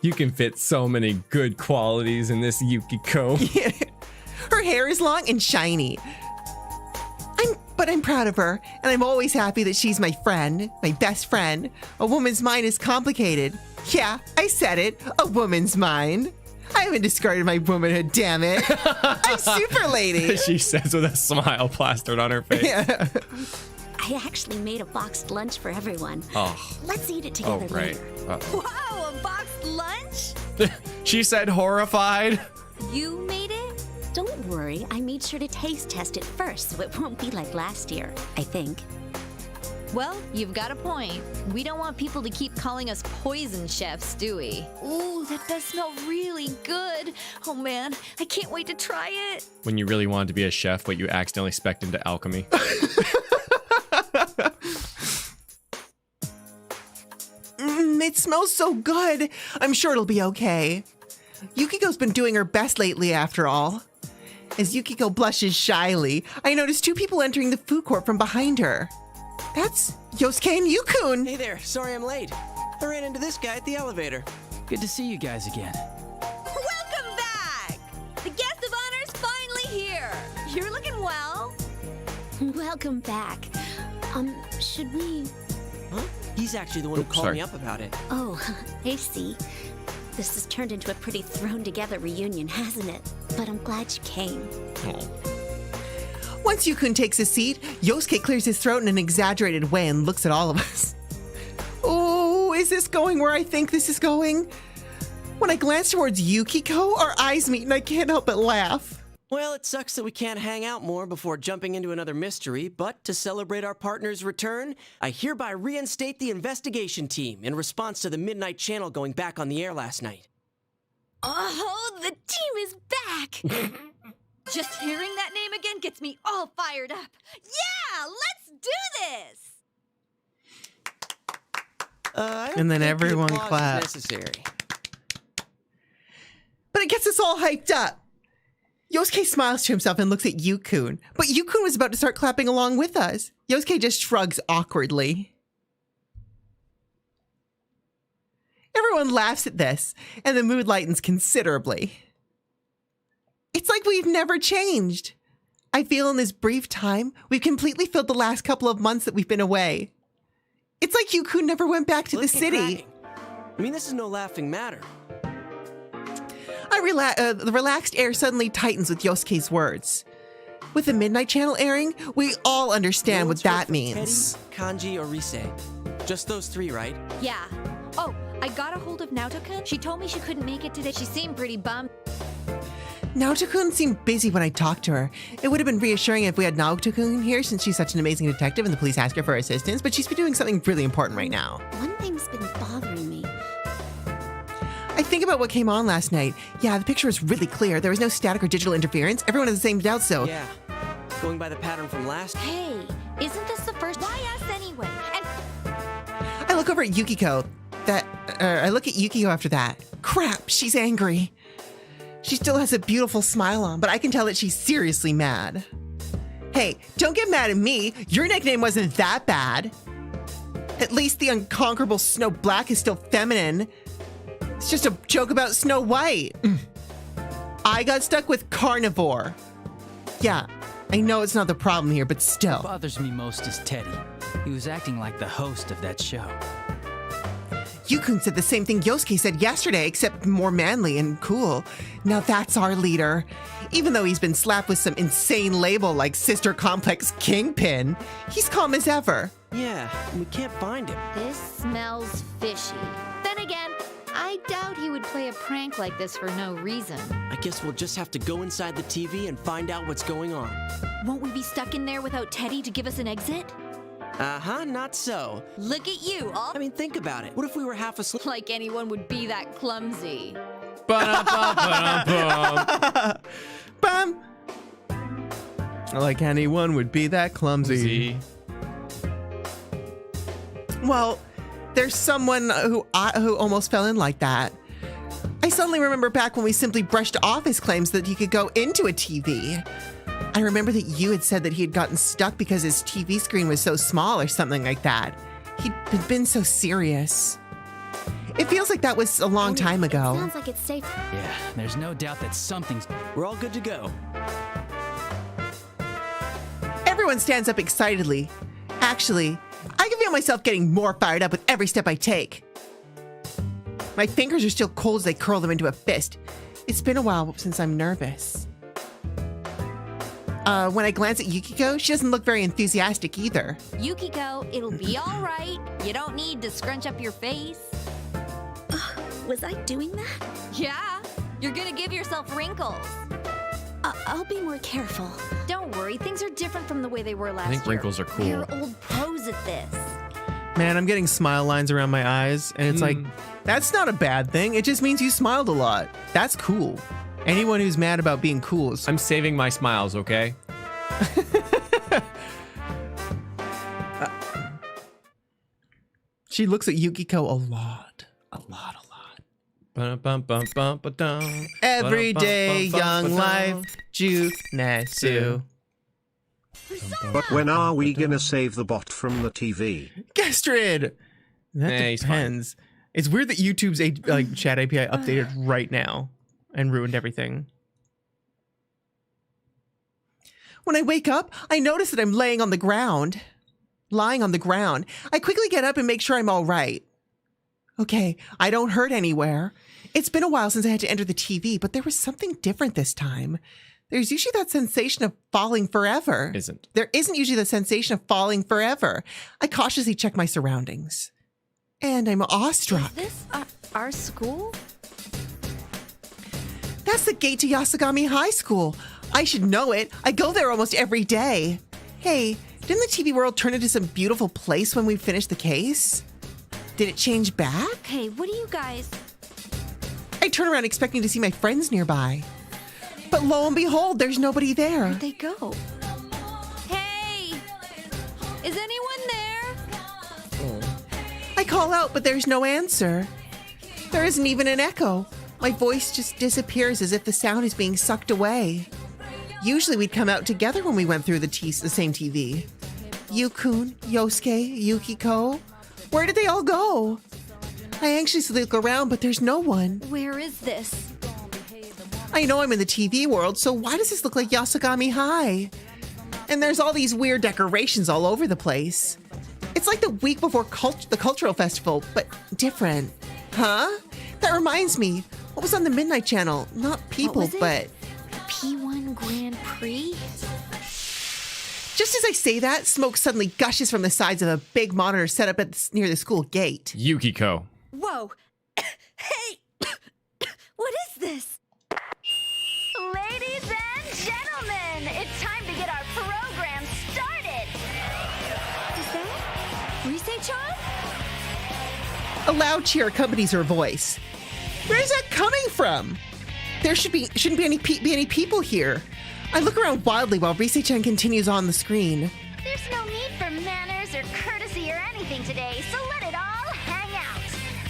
You can fit so many good qualities in this Yukiko. Her hair is long and shiny. I'm But I'm proud of her, and I'm always happy that she's my friend, my best friend. A woman's mind is complicated. Yeah, I said it, a woman's mind. I haven't discarded my womanhood, damn it. I'm super lady. She says with a smile plastered on her face. Yeah. I actually made a boxed lunch for everyone. Oh. Let's eat it together later. Wow, a boxed lunch? She said horrified. You made it? Don't worry, I made sure to taste test it first so it won't be like last year, I think. Well, you've got a point. We don't want people to keep calling us poison chefs, do we? Ooh, that does smell really good. Oh man, I can't wait to try it. When you really wanted to be a chef, but you accidentally specced into alchemy. It smells so good. I'm sure it'll be okay. Yukiko's been doing her best lately, after all. As Yukiko blushes shyly, I notice two people entering the food court from behind her. That's Yosuke and Yukun. Hey there, sorry I'm late. I ran into this guy at the elevator. Good to see you guys again. Welcome back! The guest of honor's finally here. You're looking well. Welcome back. Should we... Huh? He's actually the one who called me up about it. Oh, I see. This has turned into a pretty thrown-together reunion, hasn't it? But I'm glad you came. Oh. Once Yukun takes a seat, Yosuke clears his throat in an exaggerated way and looks at all of us. Oh, is this going where I think this is going? When I glance towards Yukiko, our eyes meet and I can't help but laugh. Well, it sucks that we can't hang out more before jumping into another mystery, but to celebrate our partner's return, I hereby reinstate the investigation team in response to the Midnight Channel going back on the air last night. Oh, the team is back! Just hearing that name again gets me all fired up. Yeah, let's do this! I don't And then think the everyone applause is claps. necessary. But it gets us all hyped up. Yosuke smiles to himself and looks at Yukun, but Yukun was about to start clapping along with us. Yosuke just shrugs awkwardly. Everyone laughs at this, and the mood lightens considerably. It's like we've never changed. I feel in this brief time, we've completely filled the last couple of months that we've been away. It's like Yukun never went back to the city. I mean, this is no laughing matter. The relaxed air suddenly tightens with Yosuke's words. With the Midnight Channel airing, we all understand what that means. Teddy, Kanji, or Rise. Just those three, right? Yeah. Oh, I got a hold of Naoto-kun. She told me she couldn't make it today. She seemed pretty bummed. Naoto-kun seemed busy when I talked to her. It would have been reassuring if we had Naoto-kun here since she's such an amazing detective and the police ask her for assistance, but she's been doing something really important right now. One thing's been bothering me. I think about what came on last night. Yeah, the picture was really clear. There was no static or digital interference. Everyone has the same doubts, so... Yeah. Going by the pattern from last... Hey, isn't this the first... Why us anyway? And... I look over at Yukiko. I look at Yukiko after that. Crap, she's angry. She still has a beautiful smile on, but I can tell that she's seriously mad. Hey, don't get mad at me. Your nickname wasn't that bad. At least the unconquerable Snow Black is still feminine. It's just a joke about Snow White. I got stuck with Carnivore. Yeah, I know it's not the problem here, but still. What bothers me most is Teddy. He was acting like the host of that show. Yukun said the same thing Yosuke said yesterday, except more manly and cool. Now that's our leader. Even though he's been slapped with some insane label like Sister Complex Kingpin, he's calm as ever. Yeah, we can't find him. This smells fishy. Then again, I doubt he would play a prank like this for no reason. I guess we'll just have to go inside the TV and find out what's going on. Won't we be stuck in there without Teddy to give us an exit? Uh-huh, not so. Look at you, all. I mean, think about it. What if we were half asleep? Like anyone would be that clumsy. Bam! Like anyone would be that clumsy. Well, there's someone who almost fell in like that. I suddenly remember back when we simply brushed off his claims that he could go into a TV. I remember that you had said that he had gotten stuck because his TV screen was so small or something like that. He'd been so serious. It feels like that was a long time ago. Sounds like it's safe. Yeah, there's no doubt that something's... We're all good to go. Everyone stands up excitedly. Actually, I can feel myself getting more fired up with every step I take. My fingers are still cold as I curl them into a fist. It's been a while since I'm nervous. When I glance at Yukiko, she doesn't look very enthusiastic either. Yukiko, it'll be all right. You don't need to scrunch up your face. Was I doing that? Yeah, you're gonna give yourself wrinkles. I'll be more careful. Don't worry, things are different from the way they were last year. I think wrinkles are cool. We're old pros at this. Man, I'm getting smile lines around my eyes, and it's like, that's not a bad thing. It just means you smiled a lot. That's cool. Anyone who's mad about being cool is... I'm saving my smiles, okay? She looks at Yukiko a lot. Every day, young life, Jutsu. But when are we gonna save the bot from the TV? Gestrid! That depends. It's weird that YouTube's chat API updated right now and ruined everything. When I wake up, I notice that I'm lying on the ground. I quickly get up and make sure I'm all right. Okay, I don't hurt anywhere. It's been a while since I had to enter the TV, but there was something different this time. There's usually that sensation of falling forever. There isn't usually the sensation of falling forever. I cautiously check my surroundings. And I'm awestruck. Is this our school? That's the gate to Yasugami High School. I should know it. I go there almost every day. Hey, didn't the TV world turn into some beautiful place when we finished the case? Did it change back? Hey, what do you guys... I turn around expecting to see my friends nearby. But lo and behold, there's nobody there. Where'd they go? Hey! Is anyone there? I call out, but there's no answer. There isn't even an echo. My voice just disappears as if the sound is being sucked away. Usually we'd come out together when we went through the same TV. Yukun, Yosuke, Yukiko. Where did they all go? I anxiously look around, but there's no one. Where is this? I know I'm in the TV world, so why does this look like Yasugami High? And there's all these weird decorations all over the place. It's like the week before the cultural festival, but different. Huh? That reminds me. What was on the Midnight Channel? Not people, but... P1 Grand Prix? Just as I say that, smoke suddenly gushes from the sides of a big monitor set up near the school gate. Yukiko. Whoa! Hey! What is this? Ladies and gentlemen, it's time to get our program started. Is that Rise-chan? A loud cheer accompanies her voice. Where's that coming from? There shouldn't be any people here. I look around wildly while Rise-chan continues on the screen. There's no need for manners or courtesy or anything today, so let it all hang out.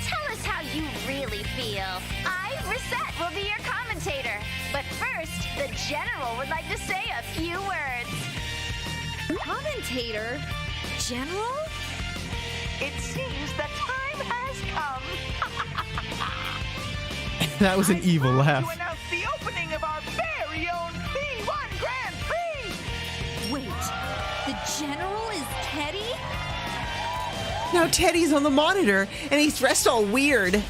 Tell us how you really feel. I, Reset, will be your commentator. But first, the General would like to say a few words. Commentator? General? It seems the time has come. That was an evil laugh. To announce the opening of our very own P1 Grand Prix. Wait, the General is Teddy? Now Teddy's on the monitor, and he's dressed all weird.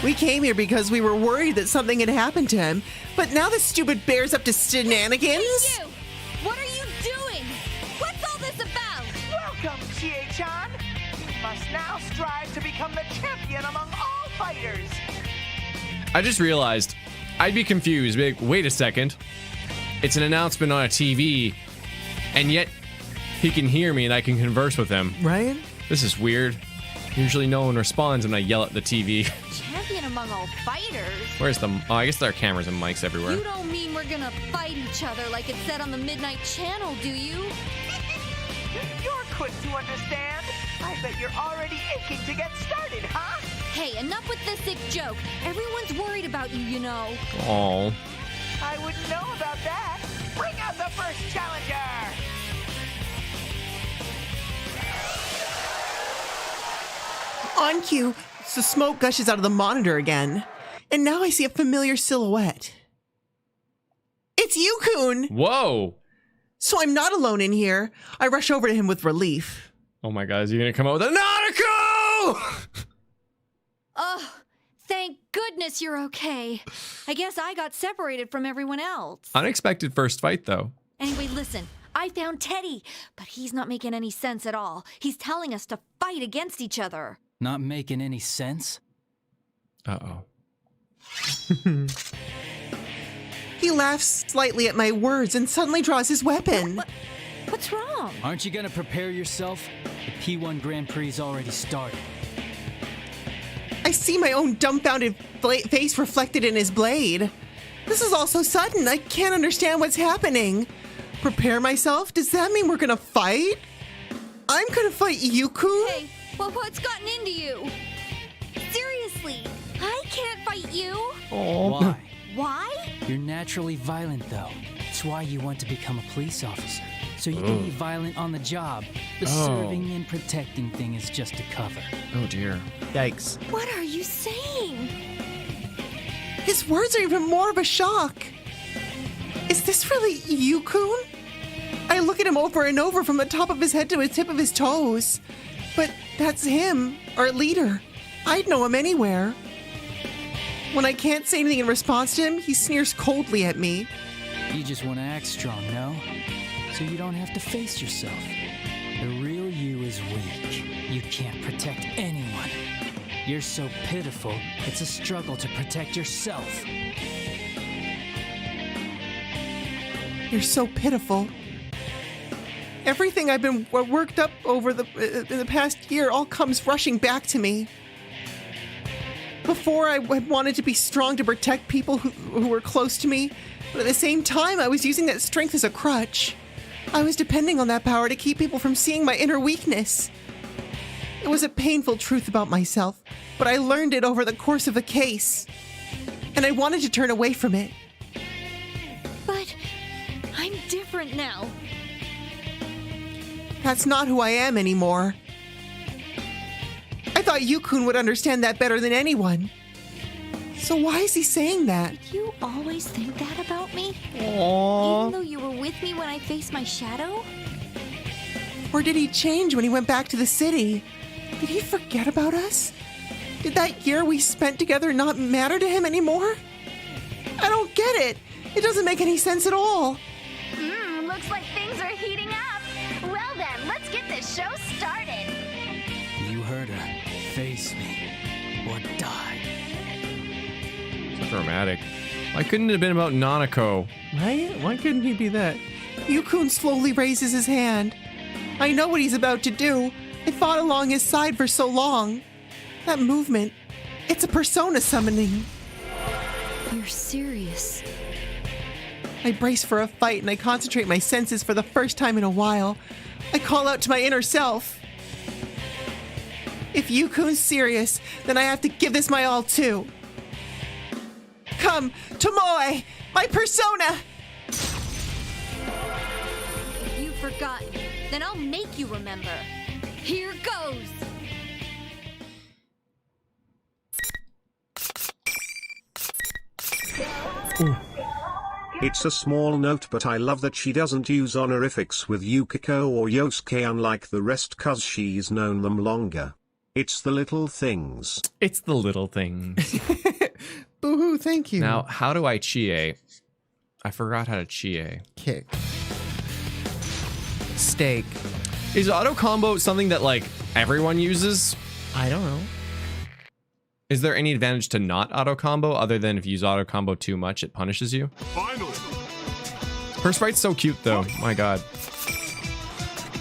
We came here because we were worried that something had happened to him, but now the stupid bear's up to shenanigans? Hey, you! What are you doing? What's all this about? Welcome, Chie-chan. You must now strive to become the champion among all fighters. I just realized I'd be confused. Be like, wait a second. It's an announcement on a TV, and yet he can hear me and I can converse with him. Right? This is weird. Usually no one responds when I yell at the TV. Champion among all fighters? Where's the... Oh, I guess there are cameras and mics everywhere. You don't mean we're gonna fight each other like it said on the Midnight Channel, do you? You're quick to understand. I bet you're already aching to get started, huh? Hey, enough with this sick joke. Everyone's worried about you, you know. Oh. I wouldn't know about that. Bring out the first challenger. On cue, the smoke gushes out of the monitor again. And now I see a familiar silhouette. It's Yukun! Whoa! So I'm not alone in here. I rush over to him with relief. Oh my god, is he gonna come out with a Nanako? Oh, thank goodness you're okay. I guess I got separated from everyone else. Unexpected first fight, though. Anyway, listen. I found Teddy, but he's not making any sense at all. He's telling us to fight against each other. Not making any sense? Uh-oh. He laughs slightly at my words and suddenly draws his weapon. What's wrong? Aren't you gonna prepare yourself? The P1 Grand Prix's already started. I see my own dumbfounded face reflected in his blade. This is all so sudden. I can't understand what's happening. Prepare myself? Does that mean we're gonna fight? I'm gonna fight Yukun? Hey, well, what's gotten into you? Seriously, I can't fight you. Why? Why? You're naturally violent, though. It's why you want to become a police officer. So you can be violent on the job. The serving and protecting thing is just a cover. Oh dear. Yikes. What are you saying? His words are even more of a shock. Is this really Yukun? I look at him over and over from the top of his head to the tip of his toes. But that's him, our leader. I'd know him anywhere. When I can't say anything in response to him, he sneers coldly at me. You just want to act strong, no? So you don't have to face yourself. The real you is weak. You can't protect anyone. You're so pitiful, it's a struggle to protect yourself. You're so pitiful. Everything I've been worked up over in the past year all comes rushing back to me. Before, I wanted to be strong to protect people who were close to me, but at the same time, I was using that strength as a crutch. I was depending on that power to keep people from seeing my inner weakness. It was a painful truth about myself, but I learned it over the course of the case. And I wanted to turn away from it. But I'm different now. That's not who I am anymore. I thought Yukun would understand that better than anyone. So why is he saying that? Did you always think that about me? Aww. Even though you were with me when I faced my shadow? Or did he change when he went back to the city? Did he forget about us? Did that year we spent together not matter to him anymore? I don't get it. It doesn't make any sense at all. Looks like things are heating up. Well then, let's get this show started. You heard her. Face me. Or die. So dramatic. Why couldn't it have been about Nanako? Right? Why couldn't he be that? Yukun slowly raises his hand. I know what he's about to do. I fought along his side for so long. That movement, it's a persona summoning. You're serious. I brace for a fight and I concentrate my senses for the first time in a while. I call out to my inner self. If Yukun's serious, then I have to give this my all too. Come, Tomoe, my persona! If you've forgotten, then I'll make you remember. Here goes! Ooh. It's a small note, but I love that she doesn't use honorifics with Yukiko or Yosuke unlike the rest, cause she's known them longer. It's the little things. It's the little things. Boo-hoo, thank you. Now, how do I Chie? I forgot how to Chie. Kick. Steak. Is auto combo something that, like, everyone uses? I don't know. Is there any advantage to not auto combo other than if you use auto combo too much, it punishes you? Finally. Her sprite's so cute, though. My god.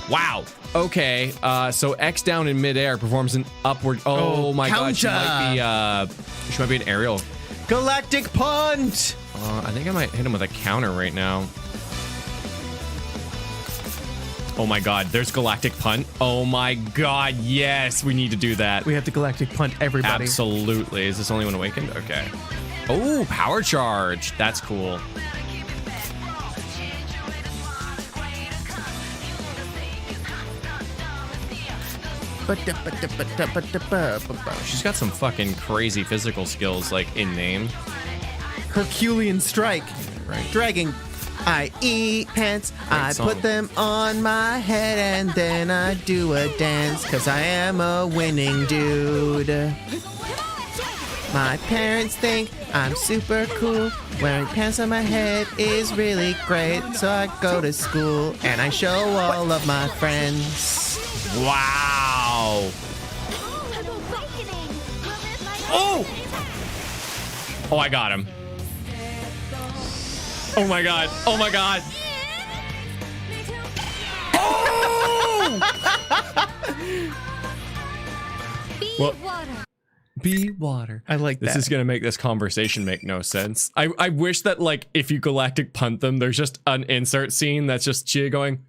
Wow. Okay. So X down in midair performs an upward. Oh my god. She might be an aerial. Galactic Punch. I think I might hit him with a counter right now. Oh my god, there's Galactic Punt. Oh my god, yes, we need to do that. We have to Galactic Punt everybody. Absolutely. Is this only when awakened? Okay. Oh, power charge. That's cool. She's got some fucking crazy physical skills, like in name. Herculean Strike. Right. Dragging I eat pants, I song. put them on my head, and then I do a dance, 'cause I am a winning dude. My parents think I'm super cool. Wearing pants on my head is really great, so I go to school and I show all of my friends. Wow. Oh! Oh, I got him. Oh my god. Oh my god. Oh! Well, be water. I like this. that. Is gonna make this conversation make no sense. I wish that, like, if you galactic punt them, there's just an insert scene that's just Chie going,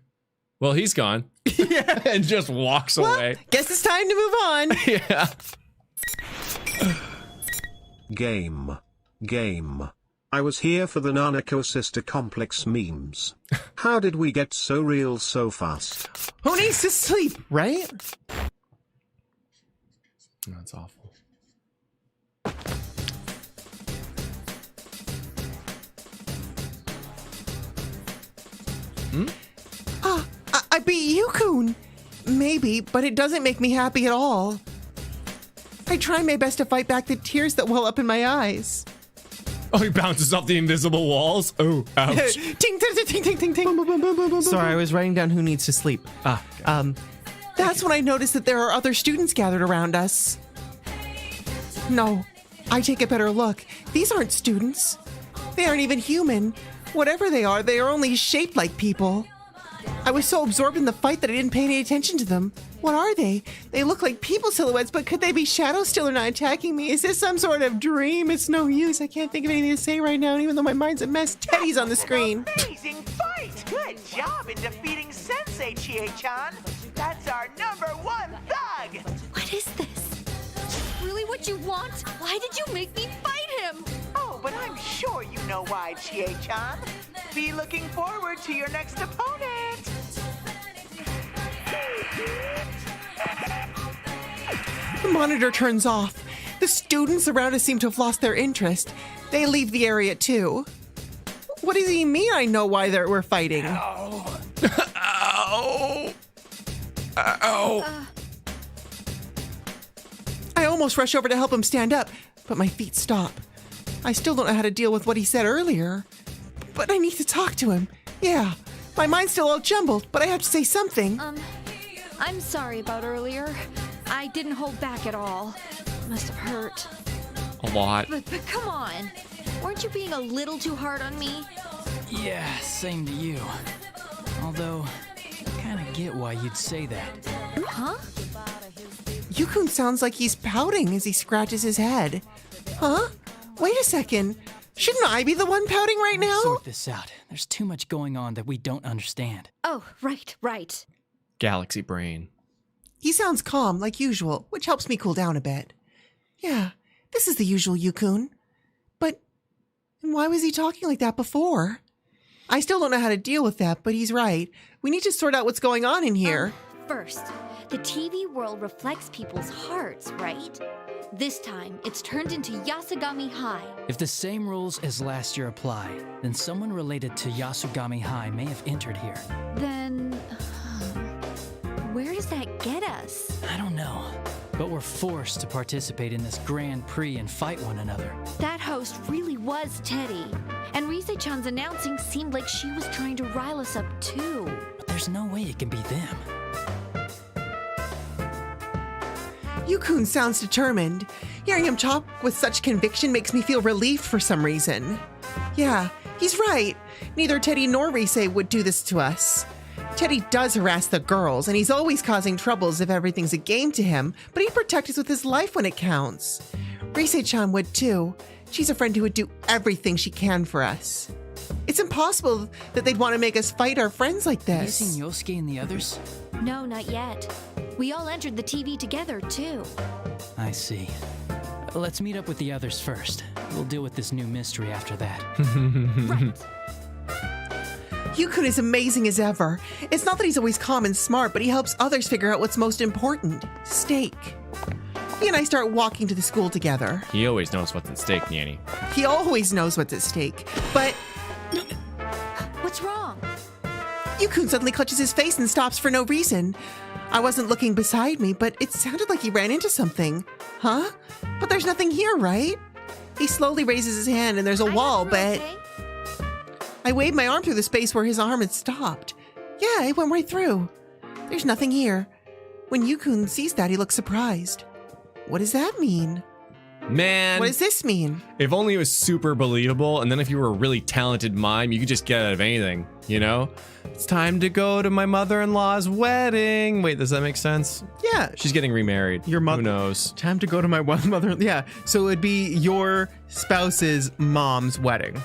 well, he's gone. Yeah. And just walks away. Guess it's time to move on. Yeah. Game. I was here for the Nanako sister complex memes. How did we get so real so fast? Who needs to sleep, right? That's awful. I beat Yukun. Maybe, but it doesn't make me happy at all. I try my best to fight back the tears that well up in my eyes. Oh, he bounces off the invisible walls. Oh, ouch. ting, ting, ting, ting, ting, ting. Sorry, I was writing down who needs to sleep. That's when I noticed that there are other students gathered around us. No, I take a better look. These aren't students. They aren't even human. Whatever they are only shaped like people. I was so absorbed in the fight that I didn't pay any attention to them. What are they? They look like people silhouettes, but could they be shadows still or not attacking me? Is this some sort of dream? It's no use. I can't think of anything to say right now, and even though my mind's a mess, Teddy's on the screen. Amazing fight! Good job in defeating Sensei, Chie-chan. That's our #1 thug! What is this? Really what you want? Why did you make me fight him? Oh, but I'm sure you know why, Chie-chan. Be looking forward to your next opponent. The monitor turns off. The students around us seem to have lost their interest. They leave the area too. What does he mean I know why we're fighting? Ow. Ow. Ow. I almost rush over to help him stand up, but my feet stop. I still don't know how to deal with what he said earlier. But I need to talk to him. Yeah, my mind's still all jumbled, but I have to say something. I'm sorry about earlier. I didn't hold back at all. Must have hurt. A lot. But come on. Weren't you being a little too hard on me? Yeah, same to you. Although, I kind of get why you'd say that. Huh? Yukun sounds like he's pouting as he scratches his head. Huh? Wait a second. Shouldn't I be the one pouting right now? Sort this out. There's too much going on that we don't understand. Oh, right. Galaxy brain. He sounds calm, like usual, which helps me cool down a bit. Yeah, this is the usual Yukun. But why was he talking like that before? I still don't know how to deal with that, but he's right. We need to sort out what's going on in here. First, the TV world reflects people's hearts, right? This time, it's turned into Yasugami High. If the same rules as last year apply, then someone related to Yasugami High may have entered here. Then, where does that get us? I don't know, but we're forced to participate in this Grand Prix and fight one another. That host really was Teddy. And Rise-chan's announcing seemed like she was trying to rile us up too. But there's no way it can be them. Yukun sounds determined. Hearing him talk with such conviction makes me feel relieved for some reason. Yeah, he's right. Neither Teddy nor Rise would do this to us. Teddy does harass the girls, and he's always causing troubles if everything's a game to him, but he'd protect us with his life when it counts. Rise-chan would too. She's a friend who would do everything she can for us. It's impossible that they'd want to make us fight our friends like this. Have you seen Yosuke and the others? No, not yet. We all entered the TV together, too. I see. Let's meet up with the others first. We'll deal with this new mystery after that. Right. Yukun is amazing as ever. It's not that he's always calm and smart, but he helps others figure out what's most important. Steak. He and I start walking to the school together. He always knows what's at stake, Nyanny. He always knows what's at stake, but... Yukun suddenly clutches his face and stops for no reason. I wasn't looking beside me, but it sounded like he ran into something. Huh? But there's nothing here, right? He slowly raises his hand and there's a wall, but... Okay? I waved my arm through the space where his arm had stopped. Yeah, it went right through. There's nothing here. When Yukun sees that, he looks surprised. What does that mean? Man. What does this mean? If only it was super believable, and then if you were a really talented mime, you could just get out of anything, you know? It's time to go to my mother-in-law's wedding. Wait, does that make sense? Yeah. She's getting remarried. Your mother. Who knows? Time to go to my mother. Yeah. So it'd be your spouse's mom's wedding.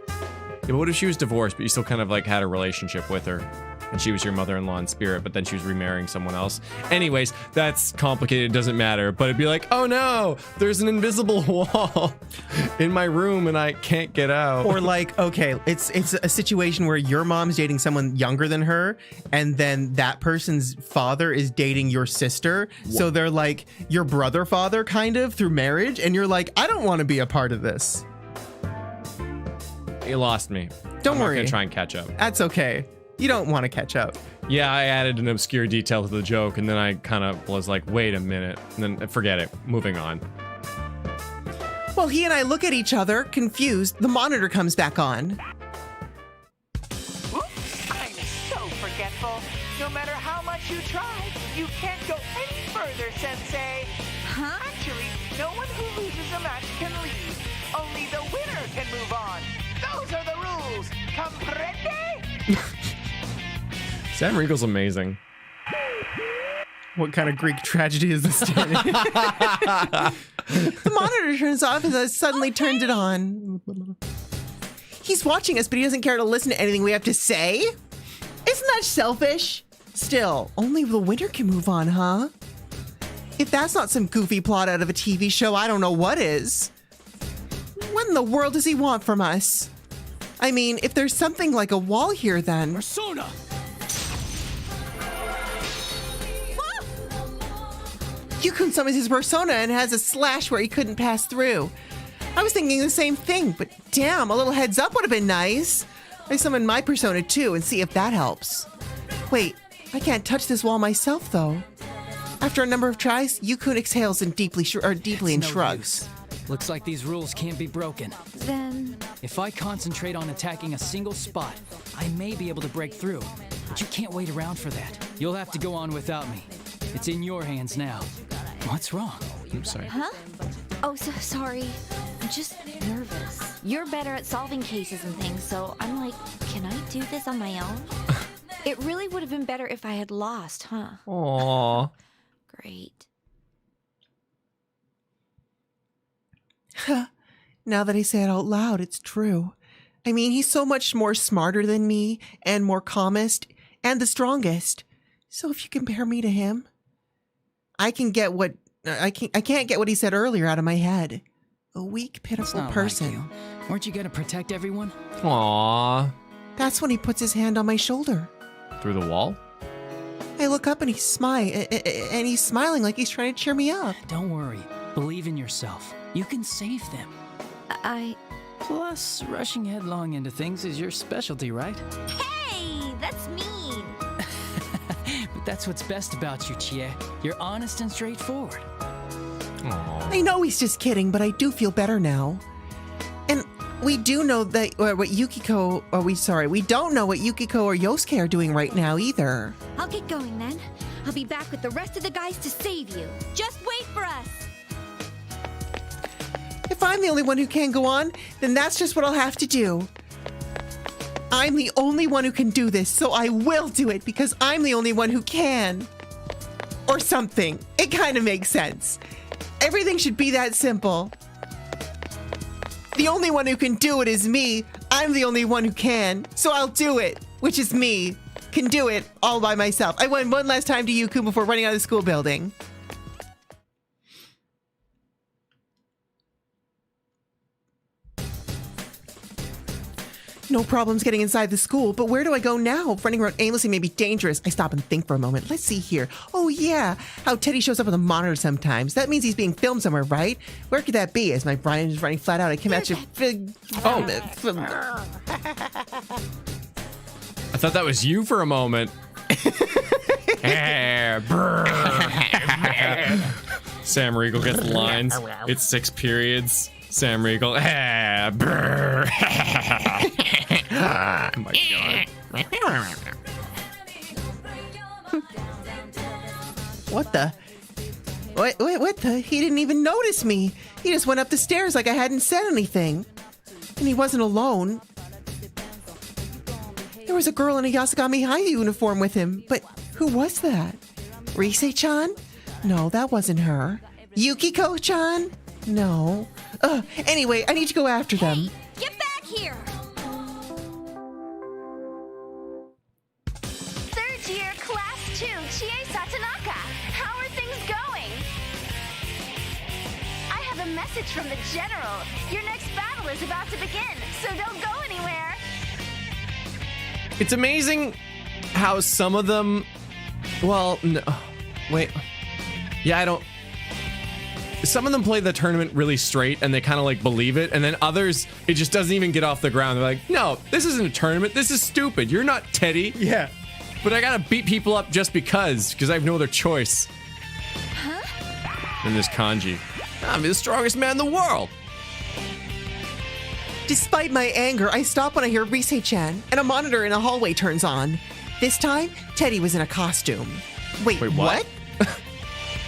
Yeah, but what if she was divorced, but you still kind of like had a relationship with her? And she was your mother-in-law in spirit, but then she was remarrying someone else. Anyways, that's complicated, it doesn't matter. But it'd be like, oh no, there's an invisible wall in my room and I can't get out. Or like, okay, it's a situation where your mom's dating someone younger than her, and then that person's father is dating your sister. What? So they're like your brother father kind of through marriage, and you're like, I don't want to be a part of this. You lost me. Don't worry. I'm not gonna try and catch up. That's okay. You don't want to catch up. Yeah, I added an obscure detail to the joke, and then I kind of was like, wait a minute, and then forget it. Moving on. Well, he and I look at each other, confused. The monitor comes back on. Oops, I'm so forgetful. No matter how much you try, you can't go any further, Sensei. Huh? Actually, no one who loses a match can leave. Only the winner can move on. Those are the rules. Comprende? Sam Riegel's amazing. What kind of Greek tragedy is this, Danny? The monitor turns off and I suddenly turned it on. He's watching us, but he doesn't care to listen to anything we have to say. Isn't that selfish? Still, only the winner can move on, huh? If that's not some goofy plot out of a TV show, I don't know what is. What in the world does he want from us? I mean, if there's something like a wall here, then... Persona! Yukun summons his persona and has a slash where he couldn't pass through. I was thinking the same thing, but damn, a little heads up would have been nice. I summon my persona too and see if that helps. Wait, I can't touch this wall myself though. After a number of tries, Yukun exhales and deeply and shrugs. Looks like these rules can't be broken. Then... If I concentrate on attacking a single spot, I may be able to break through. But you can't wait around for that. You'll have to go on without me. It's in your hands now. What's wrong? Oops, sorry. Huh? Oh, so sorry. I'm just nervous. You're better at solving cases and things, so I'm like, can I do this on my own? It really would have been better if I had lost, huh? Aww. Great. Now that I say it out loud, it's true. I mean, he's so much more smarter than me and more calmest and the strongest. So if you compare me to him, I can't get what he said earlier out of my head. A weak, pitiful person. Like you. Weren't you gonna protect everyone? Aww. That's when he puts his hand on my shoulder. Through the wall? I look up and he's smiling like he's trying to cheer me up. Don't worry. Believe in yourself. You can save them. Plus, rushing headlong into things is your specialty, right? Hey, that's mean. But that's what's best about you, Chie. You're honest and straightforward. Aww. I know he's just kidding, but I do feel better now. And we do know that we don't know what Yukiko or Yosuke are doing right now either. I'll get going then. I'll be back with the rest of the guys to save you. Just wait for us. If I'm the only one who can go on, then that's just what I'll have to do. I'm the only one who can do this, so I will do it because I'm the only one who can. Or something. It kind of makes sense. Everything should be that simple. The only one who can do it is me. I'm the only one who can, so I'll do it, which is me. Can do it all by myself. I went one last time to Yukun before running out of the school building. No problems getting inside the school, but where do I go now? Running around aimlessly may be dangerous. I stop and think for a moment. Let's see here. Oh yeah, how Teddy shows up on the monitor sometimes. That means he's being filmed somewhere, right? Where could that be? As my brain is running flat out, I come at you. I thought that was you for a moment. Sam Riegel gets the lines. It's 6 periods. Sam Riegel. Oh my god. What the? What the? He didn't even notice me. He just went up the stairs like I hadn't said anything. And he wasn't alone. There was a girl in a Yasagami High uniform with him, but who was that? Rise-chan? No, that wasn't her. Yukiko-chan? No. Anyway, I need to go after them. Get back here! Third year, class 2, Chie Satanaka. How are things going? I have a message from the general. Your next battle is about to begin, so don't go anywhere. It's amazing how some of them, well, no, wait. Yeah, I don't. Some of them play the tournament really straight and they kind of like believe it. And then others, it just doesn't even get off the ground. They're like, no, this isn't a tournament. This is stupid. You're not Teddy. Yeah. But I gotta beat people up just because I have no other choice. Huh? And this kanji. I'm the strongest man in the world. Despite my anger, I stop when I hear Rise-chan, and a monitor in a hallway turns on. This time, Teddy was in a costume. Wait what?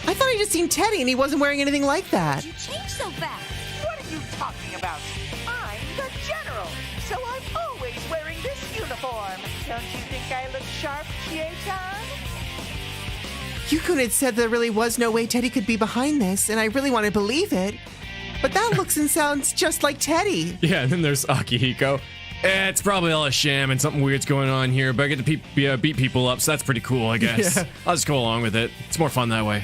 I thought I just seen Teddy and he wasn't wearing anything like that. You changed so fast. What are you talking about? I'm the general, so I'm always wearing this uniform. Don't you think I look sharp, Chie-chan? Yukun had said there really was no way Teddy could be behind this, and I really want to believe it. But that looks and sounds just like Teddy. Yeah, and then there's Akihiko. It's probably all a sham and something weird's going on here, but I get to beat people up, so that's pretty cool, I guess. Yeah. I'll just go along with it. It's more fun that way.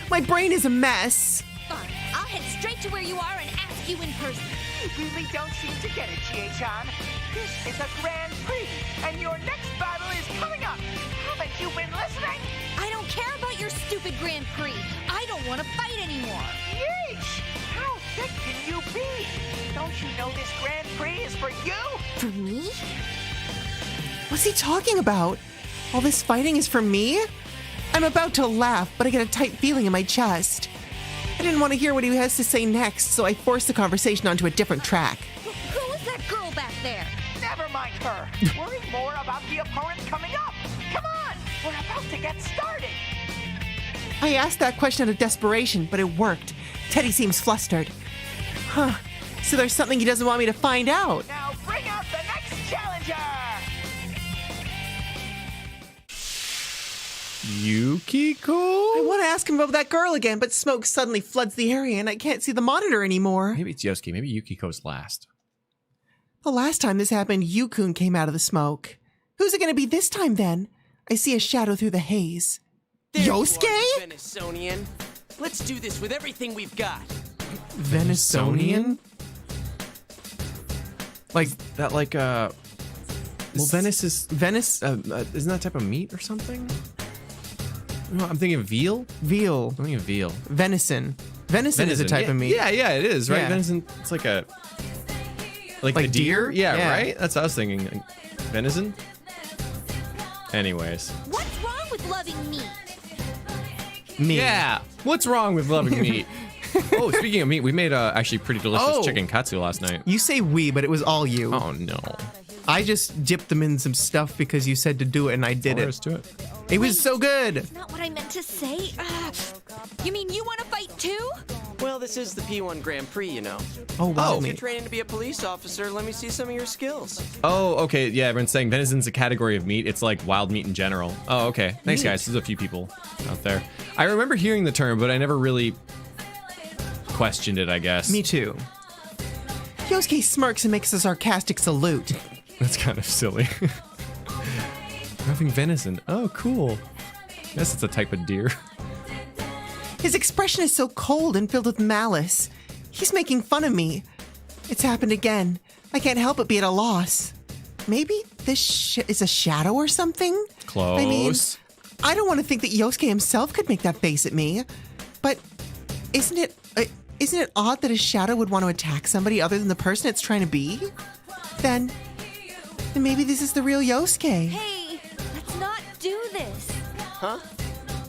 My brain is a mess. Fine, I'll head straight to where you are and ask you in person. You really don't seem to get it, Chie-chan. This is a Grand Prix, and your next battle is coming up. Haven't you been listening? I don't care about your stupid Grand Prix. I don't want to fight anymore. Yeesh! How thick can you be? Don't you know this Grand Prix is for you? For me? What's he talking about? All this fighting is for me? I'm about to laugh, but I get a tight feeling in my chest. I didn't want to hear what he has to say next, so I forced the conversation onto a different track. Who is that girl back there? Never mind her. Worry more about the opponent coming up. Come on! We're about to get started. I asked that question out of desperation, but it worked. Teddy seems flustered. Huh. So there's something he doesn't want me to find out. Now bring out the next challenger! Yukiko? I want to ask him about that girl again, but smoke suddenly floods the area and I can't see the monitor anymore. Maybe it's Yosuke. Maybe Yukiko's last. The last time this happened, Yukun came out of the smoke. Who's it going to be this time then? I see a shadow through the haze. Yosuke? Venisonian. Let's do this with everything we've got. Venisonian? Like that, well, Venice, isn't that a type of meat or something? No, I'm thinking veal. Veal. I'm thinking veal. Venison. Venison is a type of meat. Yeah, it is, right? Yeah. Venison, it's like a... Like the deer? Yeah, right? That's what I was thinking. Venison? Anyways. What's wrong with loving meat? Meat. Yeah. What's wrong with loving meat? Oh, speaking of meat, we made a actually pretty delicious chicken katsu last night. You say we, but it was all you. Oh, no. I just dipped them in some stuff because you said to do it, and I did it. Do it. It was so good. That's not what I meant to say. You mean you want to fight too? Well, this is the P1 Grand Prix, you know. Oh, wow. If you're training to be a police officer, let me see some of your skills. Oh, okay. Yeah, everyone's saying venison's a category of meat. It's like wild meat in general. Oh, okay. Thanks, guys. There's a few people out there. I remember hearing the term, but I never really questioned it, I guess. Me too. Yosuke smirks and makes a sarcastic salute. That's kind of silly. Having venison. Oh, cool. Guess it's a type of deer. His expression is so cold and filled with malice. He's making fun of me. It's happened again. I can't help but be at a loss. Maybe this is a shadow or something? Close. I mean, I don't want to think that Yosuke himself could make that face at me. But isn't it odd that a shadow would want to attack somebody other than the person it's trying to be? Then then maybe this is the real Yosuke. Hey, let's not do this. Huh?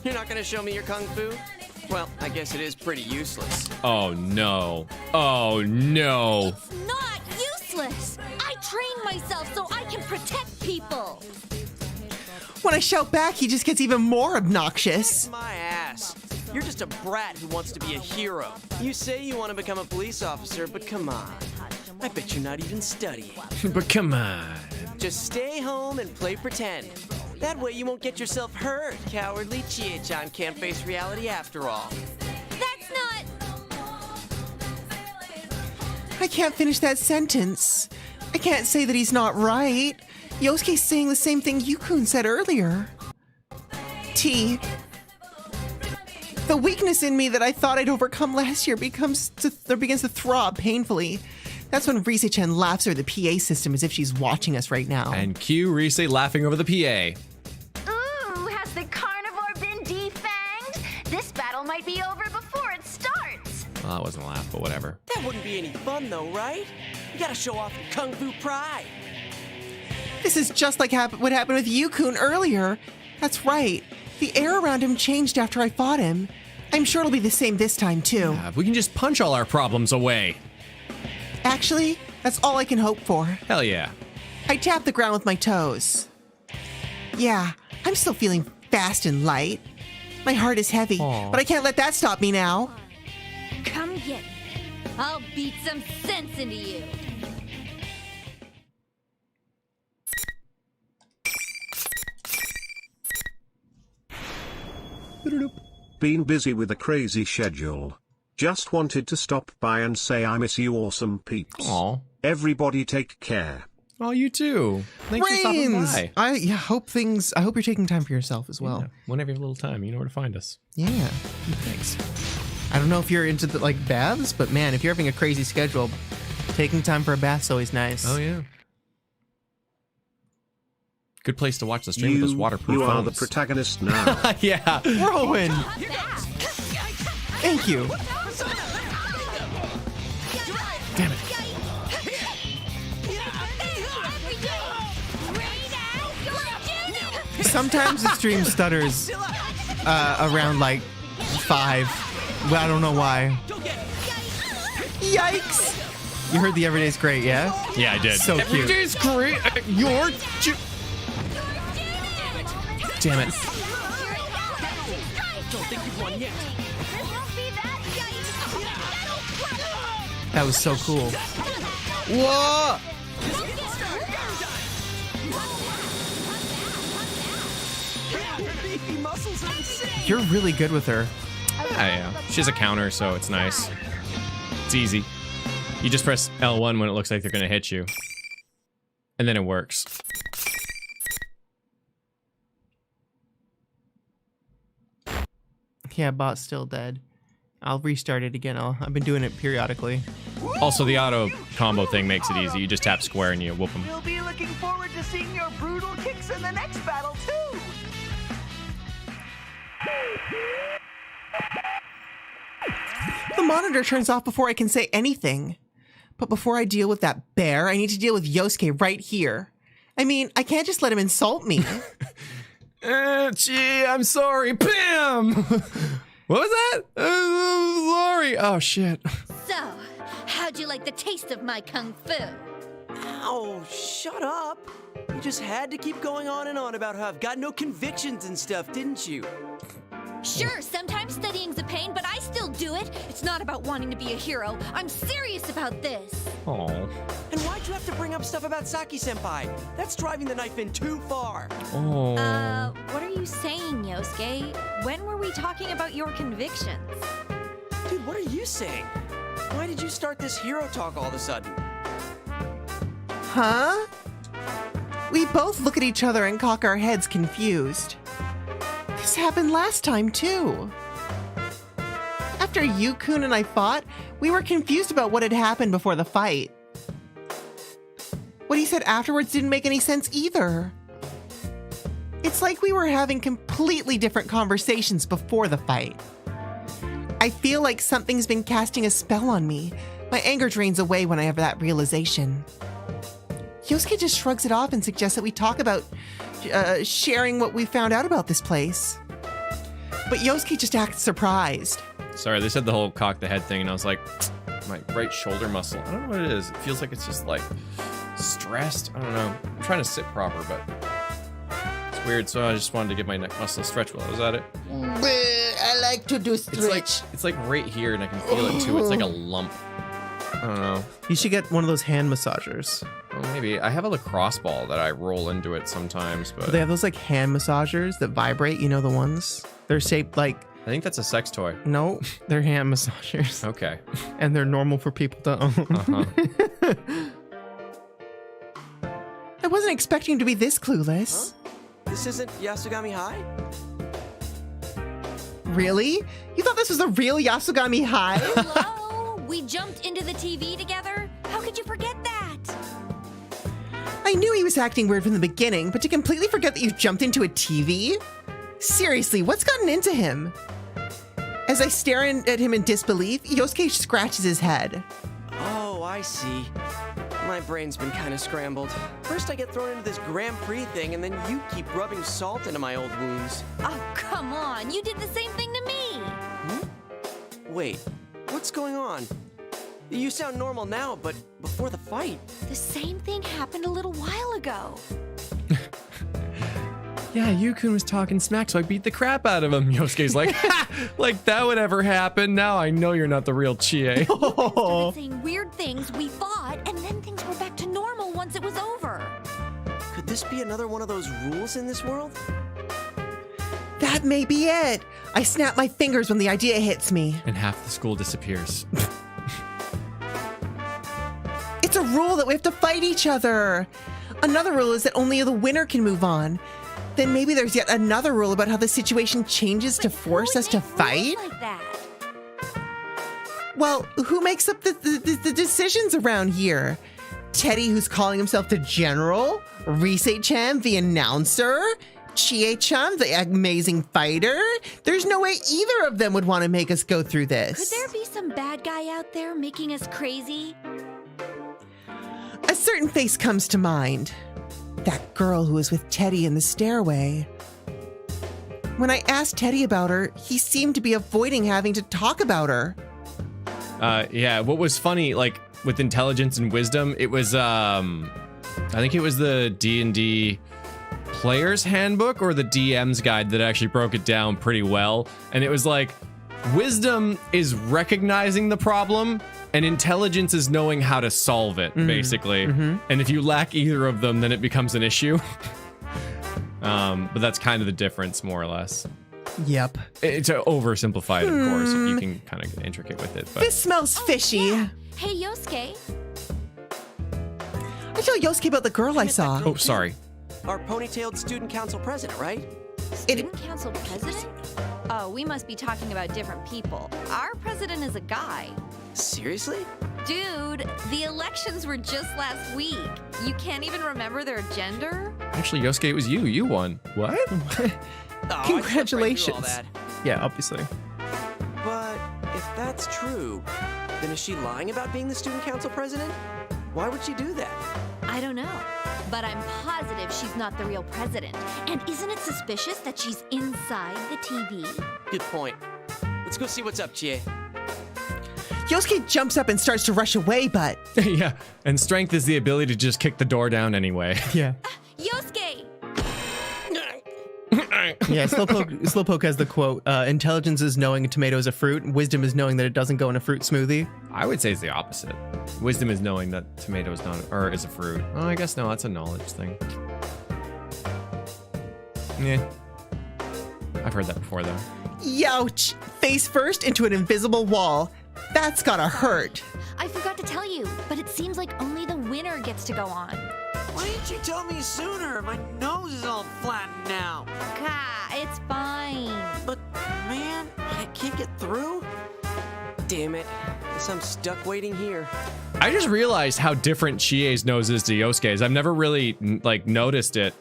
You're not gonna show me your kung fu? Well, I guess it is pretty useless. Oh no. Oh no. It's not useless. I train myself so I can protect people. When I shout back, he just gets even more obnoxious. My ass. You're just a brat who wants to be a hero. You say you want to become a police officer, but come on. I bet you're not even studying. But come on. Just stay home and play pretend. That way you won't get yourself hurt. Cowardly Chie-chan can't face reality after all. That's not... I can't finish that sentence. I can't say that he's not right. Yosuke's saying the same thing Yukun said earlier. T. The weakness in me that I thought I'd overcome last year begins to throb painfully. That's when Rise-chan laughs over the PA system as if she's watching us right now. And cue Rise laughing over the PA. Ooh, has the carnivore been defanged? This battle might be over before it starts. Well, that wasn't a laugh, but whatever. That wouldn't be any fun though, right? You gotta show off your kung fu pride. This is just like what happened with Yukun earlier. That's right. The air around him changed after I fought him. I'm sure it'll be the same this time, too. Yeah, we can just punch all our problems away. Actually, that's all I can hope for. Hell yeah. I tap the ground with my toes. Yeah, I'm still feeling fast and light. My heart is heavy, but I can't let that stop me now. Come get me. I'll beat some sense into you. Been busy with a crazy schedule. Just wanted to stop by and say I miss you awesome peeps. Aw. Everybody take care. Oh, you too. Thanks for stopping by. I hope you're taking time for yourself as well. Yeah, whenever you have a little time, you know where to find us. Yeah. Thanks. I don't know if you're into baths, but man, if you're having a crazy schedule, taking time for a bath's always nice. Oh yeah. Good place to watch the stream with those waterproof You are phones. the protagonist now. Yeah. Rowan! Thank you. Damn it. Sometimes the stream stutters around 5. Well, I don't know why. Yikes! You heard the Everyday's Great, yeah? Yeah, I did. So cute. Everyday's great. Damn it. Don't think you've won yet. That was so cool. Whoa! You're really good with her. Yeah. She has a counter, so it's nice. It's easy. You just press L1 when it looks like they're going to hit you. And then it works. Yeah, bot's still dead. I'll restart it again. I've been doing it periodically. Also, the auto combo thing makes it easy. You just tap square and you whoop them. We'll be looking forward to seeing your brutal kicks in the next battle, too. The monitor turns off before I can say anything. But before I deal with that bear, I need to deal with Yosuke right here. I mean, I can't just let him insult me. Gee, I'm sorry. Bam! What was that? Sorry. Oh, shit. So, how'd you like the taste of my kung fu? Ow, shut up. You just had to keep going on and on about how I've got no convictions and stuff, didn't you? Sure, sometimes studying's a pain, but I still do it. It's not about wanting to be a hero. I'm serious about this. Oh. And why'd you have to bring up stuff about Saki-senpai? That's driving the knife in too far. Oh. What are you saying, Yosuke? When were we talking about your convictions? Dude, what are you saying? Why did you start this hero talk all of a sudden? Huh? We both look at each other and cock our heads confused. This happened last time, too. After Yukun and I fought, we were confused about what had happened before the fight. What he said afterwards didn't make any sense either. It's like we were having completely different conversations before the fight. I feel like something's been casting a spell on me. My anger drains away when I have that realization. Yosuke just shrugs it off and suggests that we talk about sharing what we found out about this place. But Yosuke just acts surprised. Sorry, they said the whole cock the head thing, and I was like, my right shoulder muscle. I don't know what it is. It feels like it's just like stressed. I don't know. I'm trying to sit proper, but it's weird. So I just wanted to give my neck muscle a stretch while I was at it. I like to do stretch. It's like right here, and I can feel it too. It's like a lump. I don't know. You should get one of those hand massagers. Well, maybe. I have a lacrosse ball that I roll into it sometimes, but They have those like hand massagers that vibrate. You know the ones? They're shaped like. I think that's a sex toy. No, they're hand massagers. Okay. And they're normal for people to own. I wasn't expecting to be this clueless. Huh? This isn't Yasugami High? Really? You thought this was a real Yasugami High? Hello? We jumped into the TV together? How could you forget that? I knew he was acting weird from the beginning, but to completely forget that you jumped into a TV? Seriously, what's gotten into him? As I stare at him in disbelief, Yosuke scratches his head. Oh, I see. My brain's been kind of scrambled. First I get thrown into this Grand Prix thing, and then you keep rubbing salt into my old wounds. Oh, come on. You did the same thing to me. Wait, what's going on? You sound normal now, but before the fight. The same thing happened a little while ago. Yeah, Yukun was talking smack, so I beat the crap out of him. Yosuke's like, ha! Like that would ever happen. Now I know you're not the real Chie. Started saying weird things, we fought, and then things were back to normal once it was over. Could this be another one of those rules in this world? That may be it. I snap my fingers when the idea hits me. And half the school disappears. It's a rule that we have to fight each other. Another rule is that only the winner can move on. Then maybe there's yet another rule about how the situation changes to force us to fight? Like that. Well, who makes up the decisions around here? Teddy, who's calling himself the general? Risei-chan, the announcer? Chie-chan, the amazing fighter? There's no way either of them would want to make us go through this. Could there be some bad guy out there making us crazy? A certain face comes to mind. That girl who was with Teddy in the stairway. When I asked Teddy about her, he seemed to be avoiding having to talk about her. Yeah, what was funny, like, with intelligence and wisdom, it was, I think it was the D&D player's handbook or the DM's guide that actually broke it down pretty well. And it was like, wisdom is recognizing the problem, and intelligence is knowing how to solve it, basically. And if you lack either of them, then it becomes an issue. But that's kind of the difference, more or less. Yep. It's oversimplified, of course, if you can kind of get intricate with it. But This smells fishy. Yeah. Hey, Yosuke. I tell Yosuke about the girl I saw. Oh, sorry. Our ponytailed student council president, right? Student council president? Oh, we must be talking about different people. Our president is a guy. Seriously? Dude, the elections were just last week. You can't even remember their gender? Actually, Yosuke, it was you. You won. What? Oh, Congratulations. I slept right through all that. Yeah, obviously. But if that's true, then is she lying about being the student council president? Why would she do that? I don't know, but I'm positive she's not the real president. And isn't it suspicious that she's inside the TV? Good point. Let's go see what's up, Chie. Yosuke jumps up and starts to rush away, but... Yeah, and strength is the ability to just kick the door down anyway. Yeah. Yosuke! Yeah, Slowpoke has the quote, intelligence is knowing a tomato is a fruit, and wisdom is knowing that it doesn't go in a fruit smoothie. I would say it's the opposite. Wisdom is knowing that tomato is not, or is a fruit. Oh, I guess no, that's a knowledge thing. Yeah. I've heard that before, though. Youch! Face first into an invisible wall. That's gotta hurt. I forgot to tell you, but it seems like only the winner gets to go on. Why didn't you tell me sooner? My nose is all flattened now. Gah, it's fine. But, man, I can't get through. Damn it. Guess I'm stuck waiting here. I just realized how different Chie's nose is to Yosuke's. I've never really, like, noticed it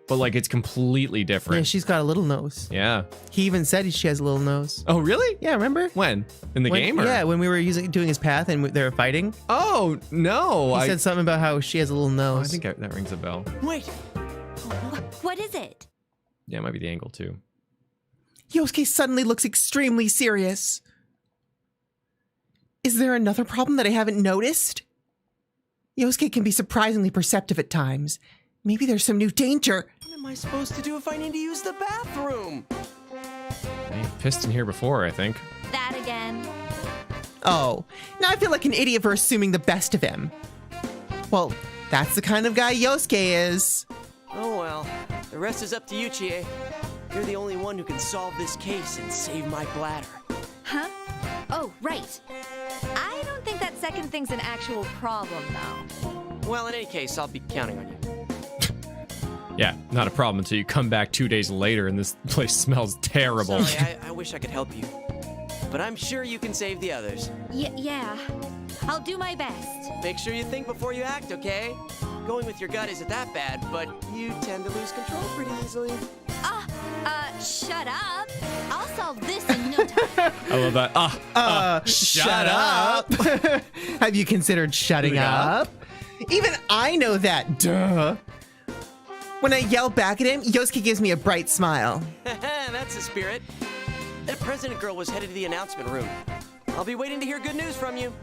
but like it's completely Yeah, different. she's got a little nose. Yeah. He even said she has a little nose. Oh, really? Yeah, remember? When? In the game? Or? Yeah, when we were doing his path and they were fighting. Oh, no. He said something about how she has a little nose. I think that rings a bell. Wait. What is it? Yeah, it might be the angle too. Yosuke suddenly looks extremely serious. Is there another problem that I haven't noticed? Yosuke can be surprisingly perceptive at times. Maybe there's some new danger. What am I supposed to do if I need to use the bathroom? You've pissed in here before, I think. That again. Oh, now I feel like an idiot for assuming the best of him. Well, that's the kind of guy Yosuke is. Oh well, the rest is up to you, Chie. You're the only one who can solve this case and save my bladder. Huh? Oh, right. I don't think that second thing's an actual problem, though. Well, in any case, I'll be counting on you. Yeah, not a problem until you come back 2 days later and this place smells terrible. Sorry, I wish I could help you. But I'm sure you can save the others. Yeah. I'll do my best. Make sure you think before you act, okay? Going with your gut isn't that bad, but you tend to lose control pretty easily. Shut up. I'll solve this in no time. I love that. Shut up. Have you considered shutting up? Even I know that, duh. When I yell back at him, Yosuke gives me a bright smile. That's the spirit. That president girl was headed to the announcement room. I'll be waiting to hear good news from you.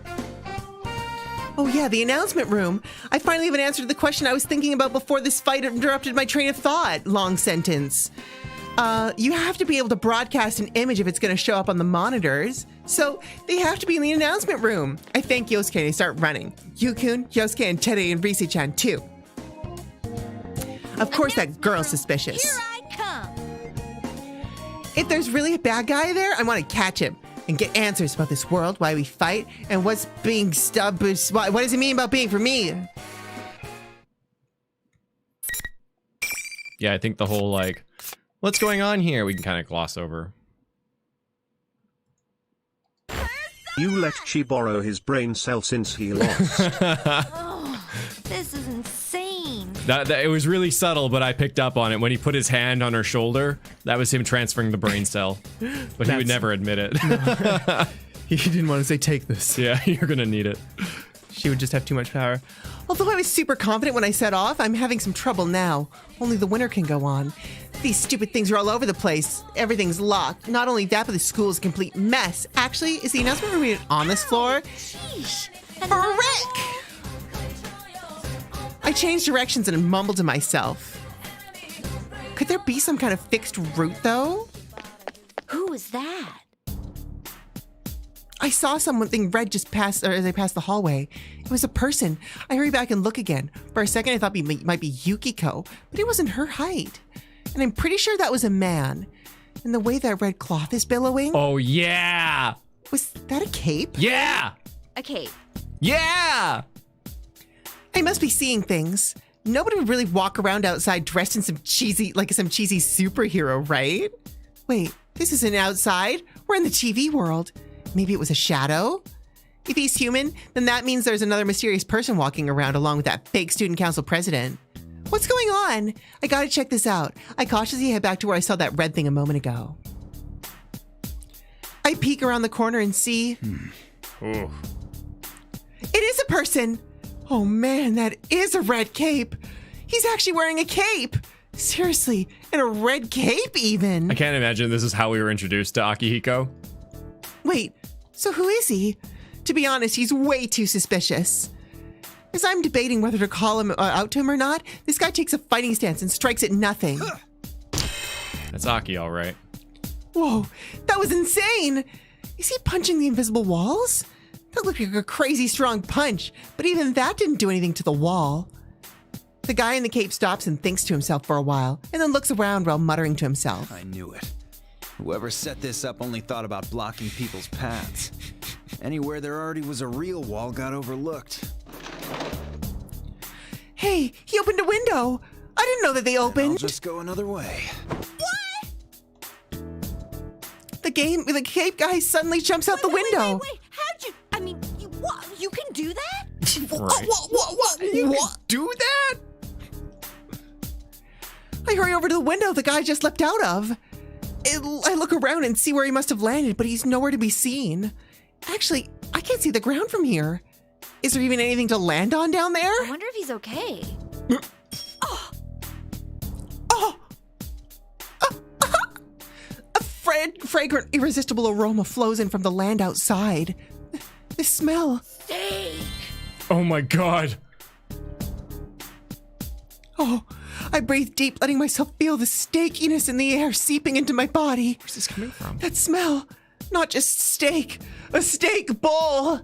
Oh yeah, the announcement room. I finally have an answer to the question I was thinking about before this fight interrupted my train of thought. Long sentence. You have to be able to broadcast an image if it's going to show up on the monitors. So they have to be in the announcement room. I thank Yosuke and I start running. Yukun, Yosuke, and Teddy and Risi-chan too. Of course that girl's suspicious. Here I come. If there's really a bad guy there, I want to catch him and get answers about this world, why we fight, and what's being stubbed. What does it mean about being for me? Yeah, I think the whole like, what's going on here? We can kind of gloss over. You let Chie borrow his brain cell since he lost. This is insane. That it was really subtle, but I picked up on it when he put his hand on her shoulder. That was him transferring the brain cell, but he would never admit it. He didn't want to say, take this. Yeah, you're gonna need it. She would just have too much power. Although I was super confident when I set off, I'm having some trouble now. Only the winner can go on. These stupid things are all over the place. Everything's locked. Not only that, but the school is a complete mess. Actually, is the announcement room even on this floor? Sheesh. Frick! I changed directions and mumbled to myself. Could there be some kind of fixed route, though? Who was that? I saw something red just pass, or as I passed the hallway. It was a person. I hurry back and look again. For a second, I thought it might be Yukiko, but it wasn't her height. And I'm pretty sure that was a man. And the way that red cloth is billowing. Oh, yeah. Was that a cape? Yeah. A cape. Yeah. I must be seeing things. Nobody would really walk around outside dressed in some cheesy superhero, right? Wait, this isn't outside. We're in the TV world. Maybe it was a shadow? If he's human, then that means there's another mysterious person walking around along with that fake student council president. What's going on? I gotta check this out. I cautiously head back to where I saw that red thing a moment ago. I peek around the corner and see... Ooh. It is a person! Oh man, that is a red cape! He's actually wearing a cape! Seriously, and a red cape even! I can't imagine this is how we were introduced to Akihiko. Wait, so who is he? To be honest, he's way too suspicious. As I'm debating whether to call him out to him or not, this guy takes a fighting stance and strikes at nothing. That's Aki, all right. Whoa, that was insane! Is he punching the invisible walls? That looked like a crazy strong punch, but even that didn't do anything to the wall. The guy in the cape stops and thinks to himself for a while, and then looks around while muttering to himself. I knew it. Whoever set this up only thought about blocking people's paths. Anywhere there already was a real wall got overlooked. Hey, he opened a window! I didn't know that they opened! I'll just go another way. The cape guy suddenly jumps out the window. Wait, how'd you, I mean, you can do that? What? You can do that? I hurry over to the window the guy just leapt out of. I look around and see where he must have landed, but he's nowhere to be seen. Actually, I can't see the ground from here. Is there even anything to land on down there? I wonder if he's okay. A fragrant, irresistible aroma flows in from the land outside. The smell. Steak! Oh my god. Oh, I breathe deep, letting myself feel the steakiness in the air seeping into my body. Where's this coming from? That smell. Not just steak. A steak bowl.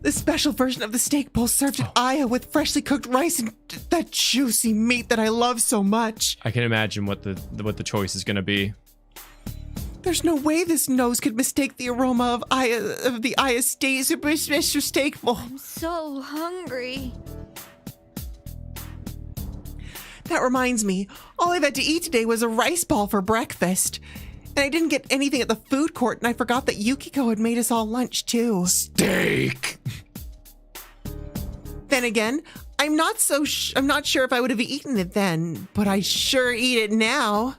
The special version of the steak bowl served at Aya with freshly cooked rice and that juicy meat that I love so much. I can imagine what the choice is going to be. There's no way this nose could mistake the aroma of the Aya State Super Special Steak Bowl. I'm so hungry. That reminds me, all I've had to eat today was a rice ball for breakfast. And I didn't get anything at the food court, and I forgot that Yukiko had made us all lunch too. Steak! Then again, I'm not sure if I would have eaten it then, but I sure eat it now.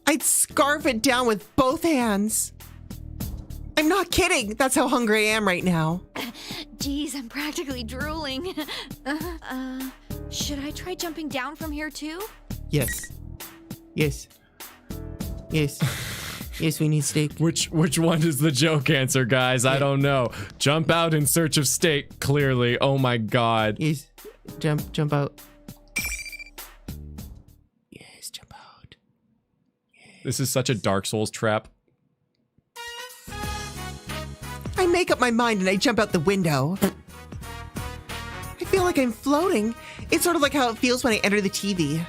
I'd scarf it down with both hands. I'm not kidding. That's how hungry I am right now. Geez, I'm practically drooling. Should I try jumping down from here too? Yes. Yes. Yes. Yes, we need steak. Which one is the joke answer, guys? I don't know. Jump out in search of steak, clearly. Oh my god. Yes. Jump out. Yes, jump out. This is such a Dark Souls trap. I make up my mind and I jump out the window. I feel like I'm floating. It's sort of like how it feels when I enter the TV.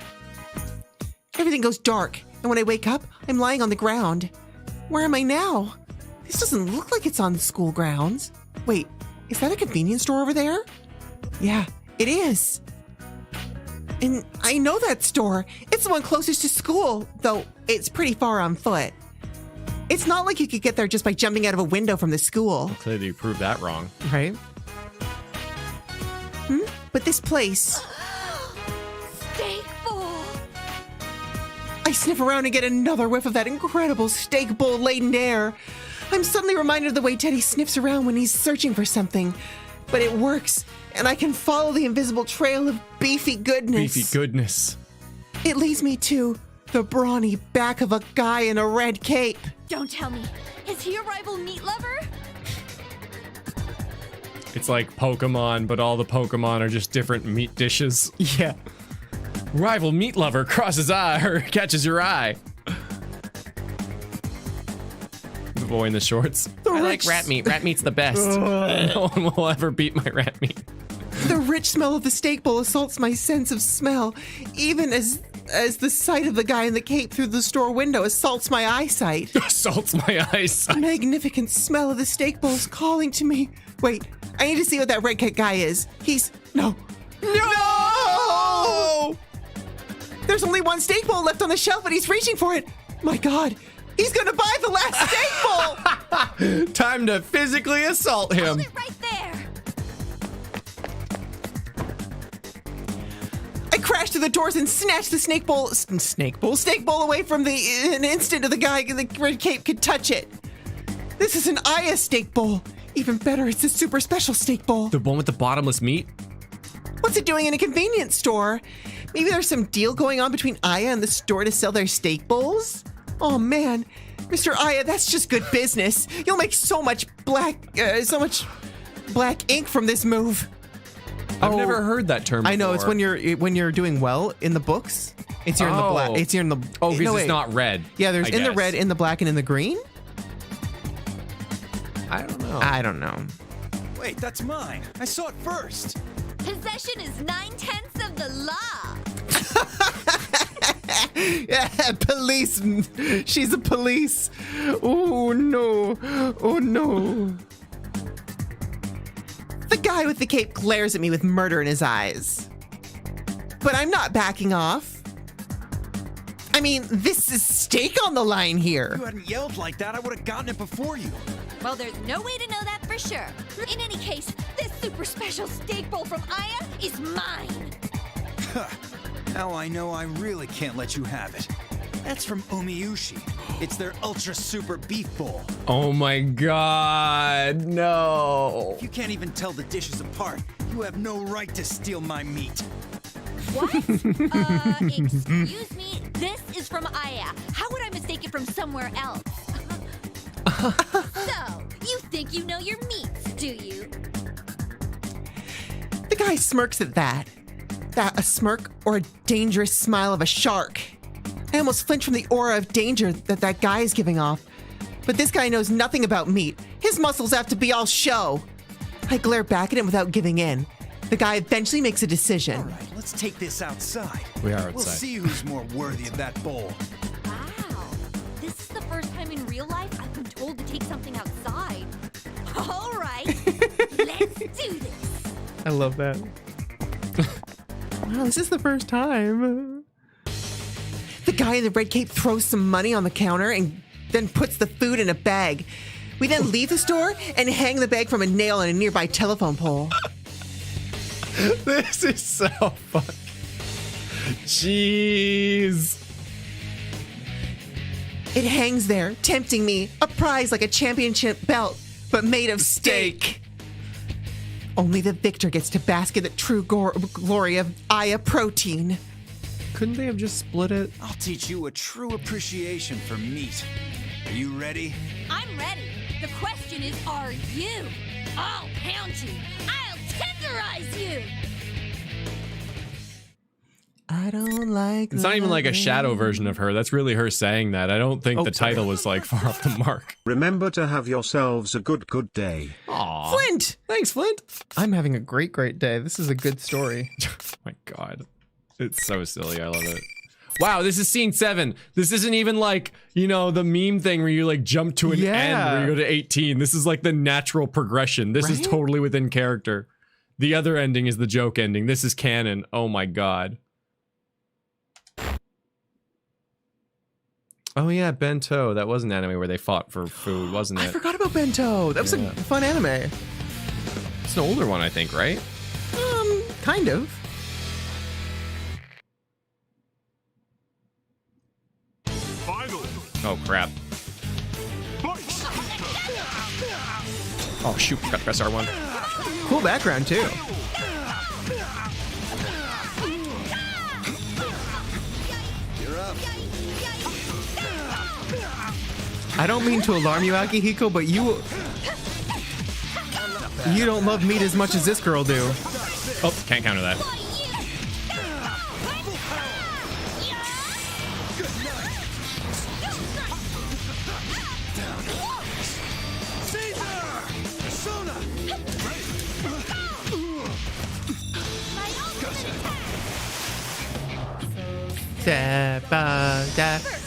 Everything goes dark, and when I wake up, I'm lying on the ground. Where am I now? This doesn't look like it's on the school grounds. Wait, is that a convenience store over there? Yeah, it is. And I know that store. It's the one closest to school, though it's pretty far on foot. It's not like you could get there just by jumping out of a window from the school. Clearly you proved that wrong. Right? But this place... Steak bowl! I sniff around and get another whiff of that incredible steak bowl-laden air. I'm suddenly reminded of the way Teddy sniffs around when he's searching for something. But it works, and I can follow the invisible trail of beefy goodness. Beefy goodness. It leads me to the brawny back of a guy in a red cape. Don't tell me. Is he a rival meat lover? It's like Pokemon, but all the Pokemon are just different meat dishes. Yeah. Rival meat lover crosses eye or catches your eye. The boy in the shorts. I like rat meat. Rat meat's the best. No one will ever beat my rat meat. The rich smell of the steak bowl assaults my sense of smell, even as the sight of the guy in the cape through the store window assaults my eyesight. Assaults my eyesight. The magnificent smell of the steak bowl is calling to me. Wait, I need to see what that red cat guy is. No! There's only one steak bowl left on the shelf and he's reaching for it. My God, he's gonna buy the last steak bowl! Time to physically assault him. Hold it right there! I crash through the doors and snatch the steak bowl away from an instant of the guy in the red cape could touch it. This is an Aya steak bowl. Even better, it's a super special steak bowl. The one with the bottomless meat? What's it doing in a convenience store? Maybe there's some deal going on between Aya and the store to sell their steak bowls? Oh man, Mr. Aya, that's just good business. You'll make so much black ink from this move. I've never heard that term before. I know, it's when you're doing well in the books. It's here in the black. It's here in the because it's not red. Yeah, there's in the red, in the black, and in the green. I don't know. Wait, that's mine. I saw it first. Possession is 9/10 of the law. Yeah, police. She's a police. Oh no. Oh no. The guy with the cape glares at me with murder in his eyes. But I'm not backing off. I mean, this is stake on the line here. If you hadn't yelled like that, I would have gotten it before you. Well, there's no way to know that for sure. In any case, this super special steak bowl from Aya is mine. Now I know I really can't let you have it. That's from Umiyushi. It's their Ultra Super Beef Bowl. Oh my god, no. If you can't even tell the dishes apart, you have no right to steal my meat. What? Excuse me? This is from Aya. How would I mistake it from somewhere else? So, you think you know your meats, do you? The guy smirks at that. That a smirk or a dangerous smile of a shark. I almost flinch from the aura of danger that guy is giving off. But this guy knows nothing about meat. His muscles have to be all show. I glare back at him without giving in. The guy eventually makes a decision. All right, let's take this outside. We are outside. We'll see who's more worthy of that bowl. Wow. This is the first time in real life I've been told to take something outside. All right. Let's do this. I love that. Wow, this is the first time. The guy in the red cape throws some money on the counter and then puts the food in a bag. We then leave the store and hang the bag from a nail on a nearby telephone pole. This is so fun. Jeez. It hangs there, tempting me, a prize like a championship belt, but made of steak. Only the victor gets to bask in the true glory of Aya protein. Couldn't they have just split it? I'll teach you a true appreciation for meat. Are you ready? I'm ready. The question is, are you? I'll pound you. I'll tenderize you. I don't like. It's not even like a shadow version of her. That's really her saying that. I don't think the title was like far off the mark. Remember to have yourselves a good day. Aw. Flint! Thanks, Flint. I'm having a great day. This is a good story. Oh my god. It's so silly. I love it. Wow, this is scene 7. This isn't even like, you know, the meme thing where you like jump to an end where you go to 18. This is like the natural progression. This is totally within character. The other ending is the joke ending. This is canon. Oh my god. Oh yeah, Bento. That was an anime where they fought for food, wasn't it? I forgot about Bento. That was a fun anime. It's an older one, I think, right? Kind of. Oh crap. Oh shoot, forgot to press R1. Cool background too. You're up. I don't mean to alarm you, Akihiko, but you don't love meat as much as this girl do. Oh, can't counter that.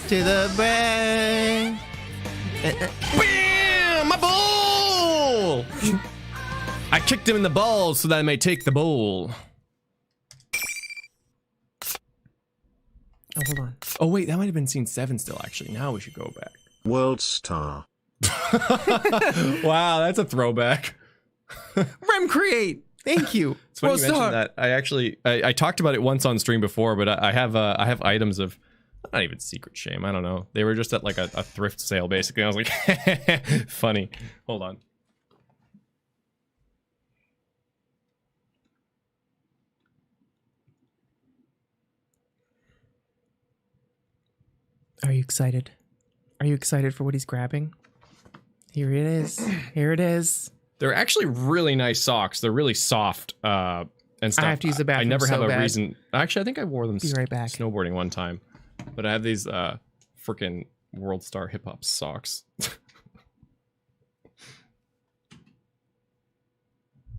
To the brain. Bam! My bowl! I kicked him in the balls so that I may take the bowl. Oh, hold on. Oh wait, that might have been scene 7 still, actually. Now we should go back. World Star. Wow, that's a throwback. Rem Create. Thank you. It's funny you mentioned that. I actually I talked about it once on stream before, but I have items of not even secret shame. I don't know. They were just at like a thrift sale basically. I was like, funny. Hold on. Are you excited? Are you excited for what he's grabbing? Here it is. Here it is. They're actually really nice socks. They're really soft and stuff. I have to use the bathroom. I never have so a bad. reason. Actually, I think I wore them Be right back. snowboarding one time. But I have these freaking World Star hip hop socks.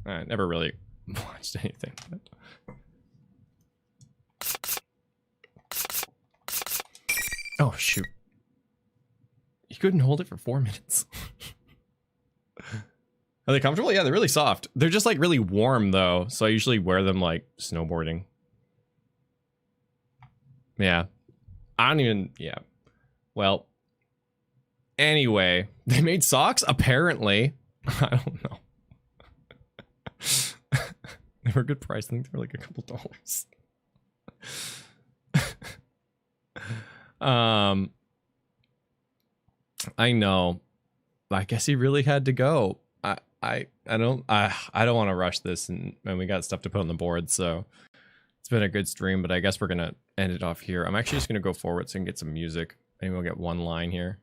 I never really watched anything. But... Oh, shoot. You couldn't hold it for 4 minutes. Are they comfortable? Yeah, they're really soft. They're just like really warm though. So I usually wear them like snowboarding. Yeah. I don't even, yeah. Well, anyway, they made socks apparently. I don't know. They were a good price. I think they were like a couple dollars. I know. I guess he really had to go. I don't want to rush this, and we got stuff to put on the board, so it's been a good stream, but I guess we're gonna end it off here. I'm actually just gonna go forward so I can get some music. Maybe we'll get one line here.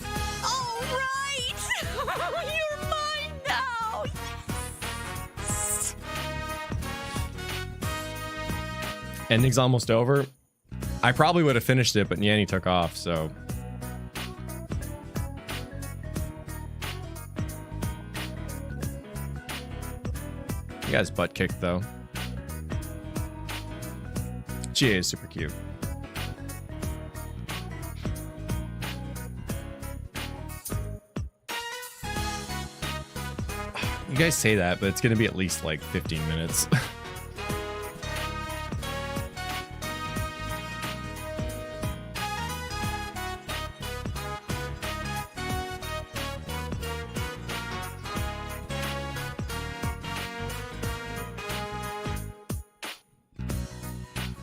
All right! You're mine now! Yes! Ending's almost over. I probably would have finished it, but Nyan took off, so. You guys butt kicked though. Chie is super cute. You guys say that, but it's gonna be at least like 15 minutes.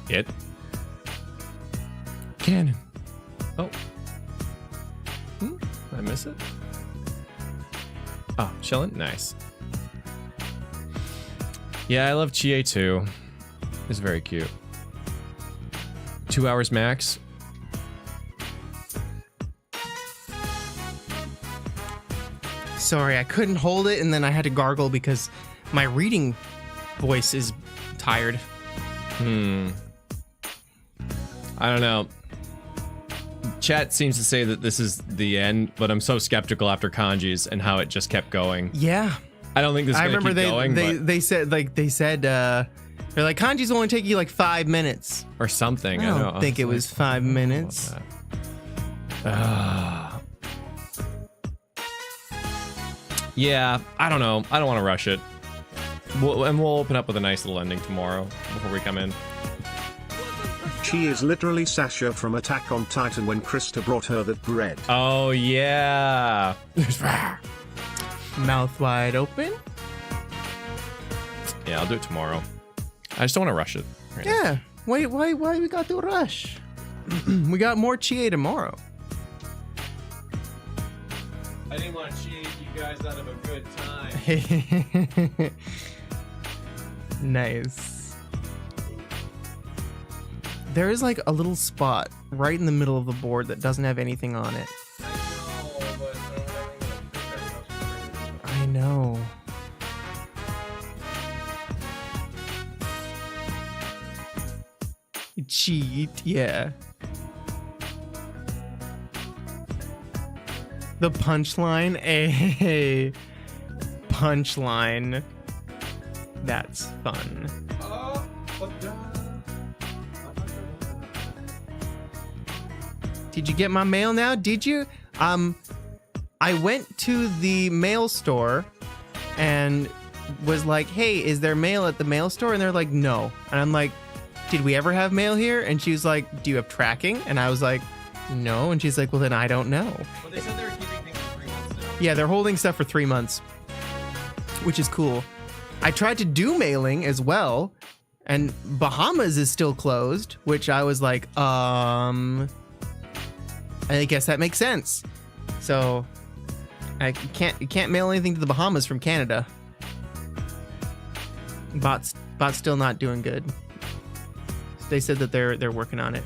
It. Cannon. Oh. Did I miss it? Oh, chillin'? Nice. Yeah, I love Chie too. It's very cute. 2 hours max. Sorry, I couldn't hold it, and then I had to gargle because my reading voice is tired. I don't know. Chat seems to say that this is the end, but I'm so skeptical after kanjis and how it just kept going. Yeah. I don't think this is going to keep going. They said they're like, kanjis only take you like 5 minutes. Or something. I don't think it was 5 minutes. Yeah, I don't know. I don't want to rush it. We'll open up with a nice little ending tomorrow before we come in. She is literally Sasha from Attack on Titan when Krista brought her that bread. Oh, yeah. Mouth wide open. Yeah, I'll do it tomorrow. I just don't want to rush it. Right Yeah. Why we got to rush? We got more Chie tomorrow. I didn't want to cheat you guys out of a good time. Nice. There is like a little spot right in the middle of the board that doesn't have anything on it. I know. Cheat, yeah. The punchline, punchline. That's fun. Did you get my mail now? Did you? I went to the mail store and was like, hey, is there mail at the mail store? And they're like, no. And I'm like, did we ever have mail here? And she was like, do you have tracking? And I was like, no. And she's like, well, then I don't know. Well, they said they were keeping things for 3 months now. Yeah, they're holding stuff for 3 months, which is cool. I tried to do mailing as well, and Bahamas is still closed, which I was like, I guess that makes sense. So you can't mail anything to the Bahamas from Canada. Bot's still not doing good. They said that they're working on it.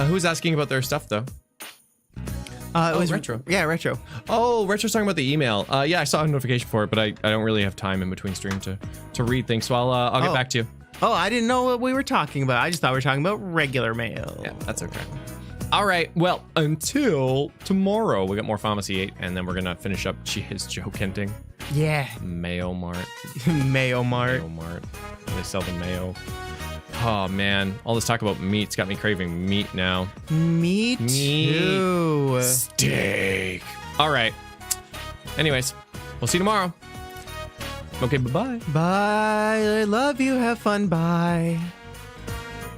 Who's asking about their stuff though? It was Retro. Yeah, Retro. Oh, Retro's talking about the email. Yeah, I saw a notification for it, but I don't really have time in between stream to read things, so I'll get back to you. Oh, I didn't know what we were talking about. I just thought we were talking about regular mail. Yeah, that's okay. All right, well, until tomorrow, we got more Pharmacy 8, and then we're gonna finish up Chie's joke ending. Yeah. Mayo Mart. Mayo Mart. Mayo Mart. They sell the mayo. Oh man, all this talk about meat's got me craving meat now. Me too. Steak. All right. Anyways, we'll see you tomorrow. Okay, bye-bye. Bye. I love you. Have fun. Bye.